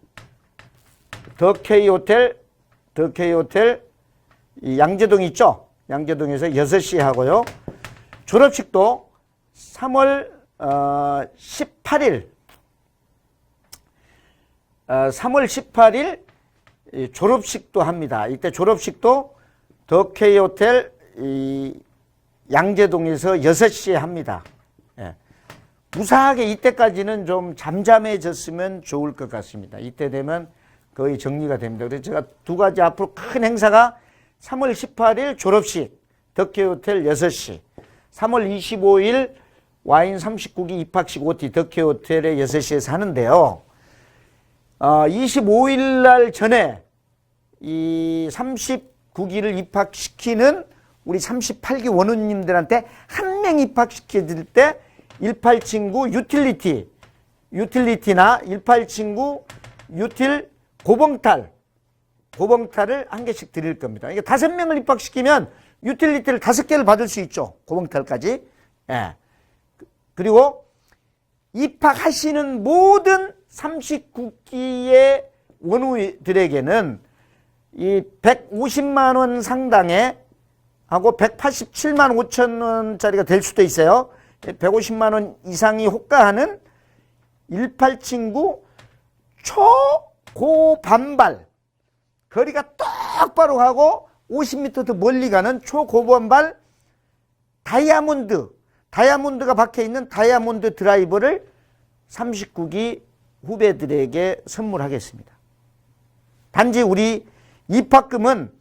더 K호텔 이 양재동 있죠? 양재동에서 6시에 하고요. 졸업식도 3월 18일 3월 18일 졸업식도 합니다. 이때 졸업식도 더 K호텔 이 양재동에서 6시에 합니다. 예. 무사하게 이때까지는 좀 잠잠해졌으면 좋을 것 같습니다. 이때 되면 거의 정리가 됩니다. 그래서 제가 두 가지 앞으로 큰 행사가 3월 18일 졸업식 덕혜호텔 6시, 3월 25일 와인 39기 입학식 OT 덕혜호텔에 6시에서 하는데요. 25일 날 전에 이 39기를 입학시키는 우리 38기 원우님들한테 한 명 입학시켜줄 때 18친구 유틸리티나 18친구 유틸 고봉탈을 한 개씩 드릴 겁니다. 이게 5명을 입학시키면 유틸리티를 5개를 받을 수 있죠. 고봉탈까지. 예. 그리고 입학하시는 모든 39기의 원우들에게는 이 150만 원 상당의 하고 187만 5천 원짜리가 될 수도 있어요. 150만 원 이상이 호가하는 18친구 초고반발, 거리가 똑바로 가고 50m 더 멀리 가는 초고반발 다이아몬드가 박혀있는 다이아몬드 드라이버를 39기 후배들에게 선물하겠습니다. 단지 우리 입학금은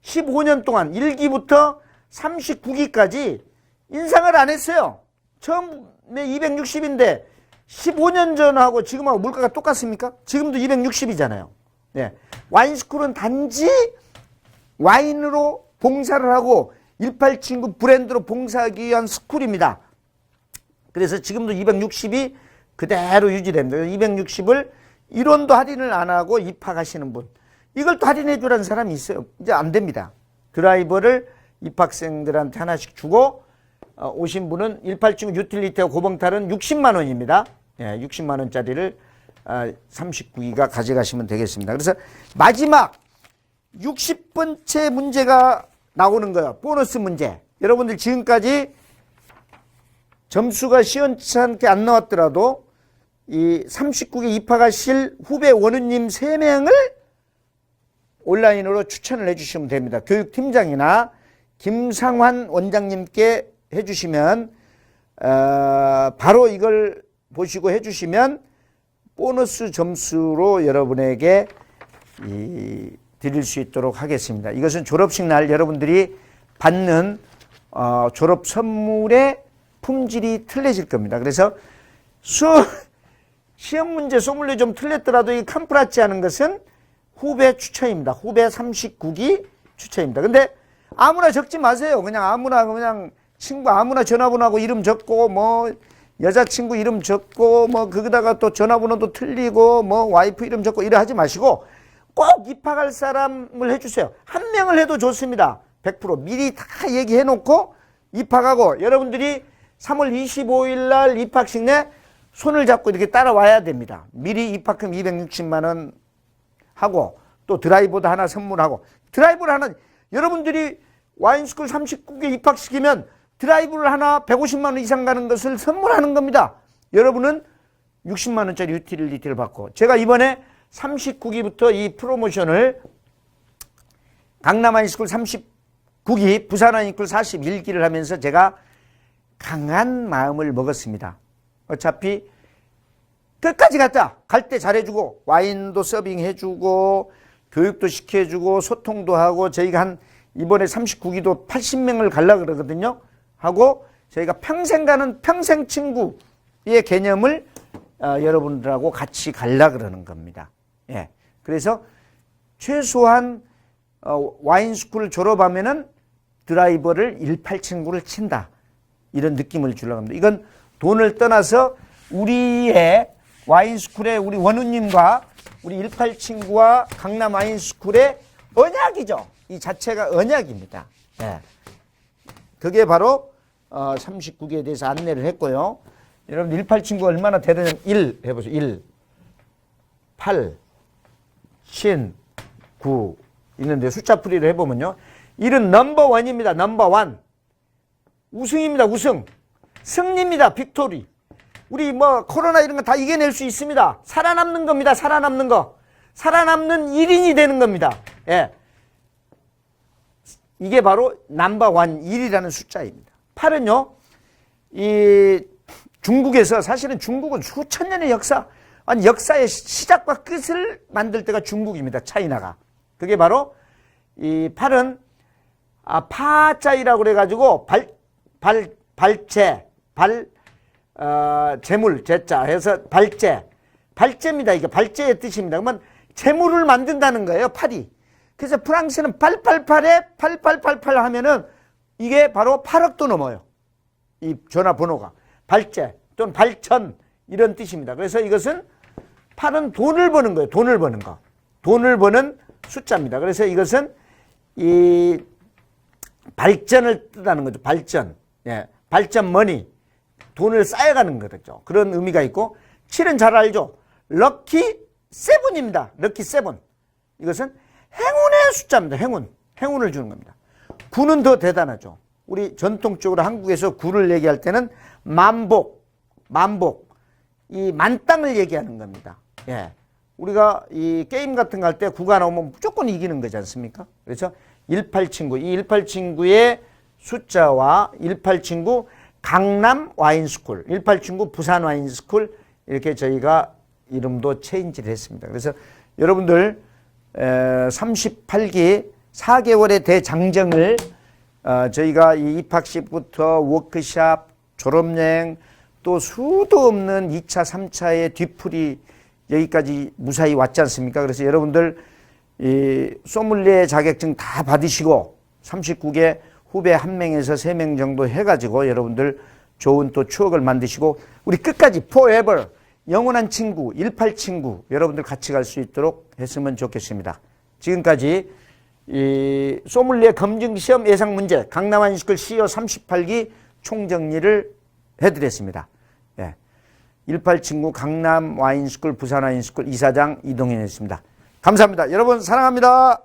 15년 동안 1기부터 39기까지 인상을 안 했어요. 처음에 260인데 15년 전하고 지금하고 물가가 똑같습니까? 지금도 260이잖아요. 네. 와인스쿨은 단지 와인으로 봉사를 하고 18친구 브랜드로 봉사하기 위한 스쿨입니다. 그래서 지금도 260이 그대로 유지됩니다. 260을 1원도 할인을 안 하고 입학하시는 분, 이걸 또 할인해 주라는 사람이 있어요. 이제 안 됩니다. 드라이버를 입학생들한테 하나씩 주고 오신 분은 18친구 유틸리티와 고봉탈은 60만 원입니다. 예, 60만 원짜리를 39기가 가져가시면 되겠습니다. 그래서 마지막 60번째 문제가 나오는 거예요. 보너스 문제. 여러분들 지금까지 점수가 시원찮게 안 나왔더라도 이 39기 입학하실 후배 원우님 3명을 온라인으로 추천을 해주시면 됩니다. 교육팀장이나 김상환 원장님께 해주시면 바로 이걸 보시고 해주시면 보너스 점수로 여러분에게 드릴 수 있도록 하겠습니다. 이것은 졸업식 날 여러분들이 받는 졸업 선물의 품질이 틀려질 겁니다. 그래서 시험 문제 소믈리에 좀 틀렸더라도 이 캄프라치 하는 것은 후배 추천입니다. 후배 39기 추천입니다. 근데 아무나 적지 마세요. 그냥 친구 아무나 전화번호하고 이름 적고 뭐 여자친구 이름 적고 뭐 거기다가 또 전화번호도 틀리고 뭐 와이프 이름 적고 이래 하지 마시고 꼭 입학할 사람을 해주세요. 한 명을 해도 좋습니다. 100% 미리 다 얘기해 놓고 입학하고 여러분들이 3월 25일 날 입학식 내 손을 잡고 이렇게 따라와야 됩니다. 미리 입학금 260만 원 하고 또 드라이버도 하나 선물하고 드라이버를 하나 여러분들이 와인스쿨 39개 입학시키면 드라이브를 하나 150만 원 이상 가는 것을 선물하는 겁니다. 여러분은 60만 원짜리 유틸리티를 받고 제가 이번에 39기부터 이 프로모션을 강남 와인스쿨 39기, 부산 와인스쿨 41기를 하면서 제가 강한 마음을 먹었습니다. 어차피 끝까지 갔다. 갈 때 잘해주고 와인도 서빙해주고 교육도 시켜주고 소통도 하고 저희가 한 이번에 39기도 80명을 가려고 그러거든요. 하고 저희가 평생 가는 평생 친구의 개념을 여러분들하고 같이 가려고 그러는 겁니다. 예. 그래서 최소한 와인스쿨을 졸업하면은 드라이버를 18친구를 친다. 이런 느낌을 주려고 합니다. 이건 돈을 떠나서 우리의 와인스쿨의 우리 원우님과 우리 18친구와 강남 와인스쿨의 언약이죠. 이 자체가 언약입니다. 예. 그게 바로 39기에 대해서 안내를 했고요. 여러분 18친구가 얼마나 대단한 1 해보세요. 1, 8, 10, 9 있는데 숫자 풀이를 해보면요. 1은 넘버원입니다. 넘버원. 우승입니다. 우승. 승리입니다. 빅토리. 우리 뭐 코로나 이런 거 다 이겨낼 수 있습니다. 살아남는 겁니다. 살아남는 거. 살아남는 1인이 되는 겁니다. 예. 이게 바로 넘버원 1이라는 숫자입니다. 8은요. 이 중국에서 사실은 중국은 수천 년의 역사, 아니 역사의 시작과 끝을 만들 때가 중국입니다. 차이나가. 그게 바로 이 8은 파자이라고 그래가지고 재물, 제자 해서 발제입니다. 이게 발제의 뜻입니다. 그러면 재물을 만든다는 거예요. 8이. 그래서 프랑스는 888에 8888 하면은 이게 바로 8억도 넘어요. 이 전화번호가. 발제 또는 발천 이런 뜻입니다. 그래서 이것은 8은 돈을 버는 거예요. 돈을 버는 거. 돈을 버는 숫자입니다. 그래서 이것은 이 발전을 뜻하는 거죠. 발전. 예. 발전 머니. 돈을 쌓여가는 거죠. 그런 의미가 있고 7은 잘 알죠. 럭키 세븐입니다. 럭키 세븐. 이것은 행운의 숫자입니다. 행운을 주는 겁니다. 9는 더 대단하죠. 우리 전통적으로 한국에서 9를 얘기할 때는 만복, 이 만땅을 얘기하는 겁니다. 예. 우리가 이 게임 같은 거 할 때 9가 나오면 무조건 이기는 거지 않습니까? 그래서 18친구, 이 18친구의 숫자와 18친구 강남 와인스쿨, 18친구 부산 와인스쿨 이렇게 저희가 이름도 체인지를 했습니다. 그래서 여러분들 38기 4개월의 대장정을 저희가 이 입학식부터 워크샵, 졸업여행 또 수도 없는 2차, 3차의 뒤풀이 여기까지 무사히 왔지 않습니까? 그래서 여러분들 이 소믈리에 자격증 다 받으시고 39개 후배 1명에서 3명 정도 해가지고 여러분들 좋은 또 추억을 만드시고 우리 끝까지 forever 영원한 친구 18친구 여러분들 같이 갈 수 있도록 했으면 좋겠습니다. 지금까지 이 소믈리에 검증시험 예상문제 강남 와인스쿨 CEO 38기 총정리를 해드렸습니다. 예. 18친구 강남 와인스쿨 부산 와인스쿨 이사장 이동현이었습니다. 감사합니다. 여러분 사랑합니다.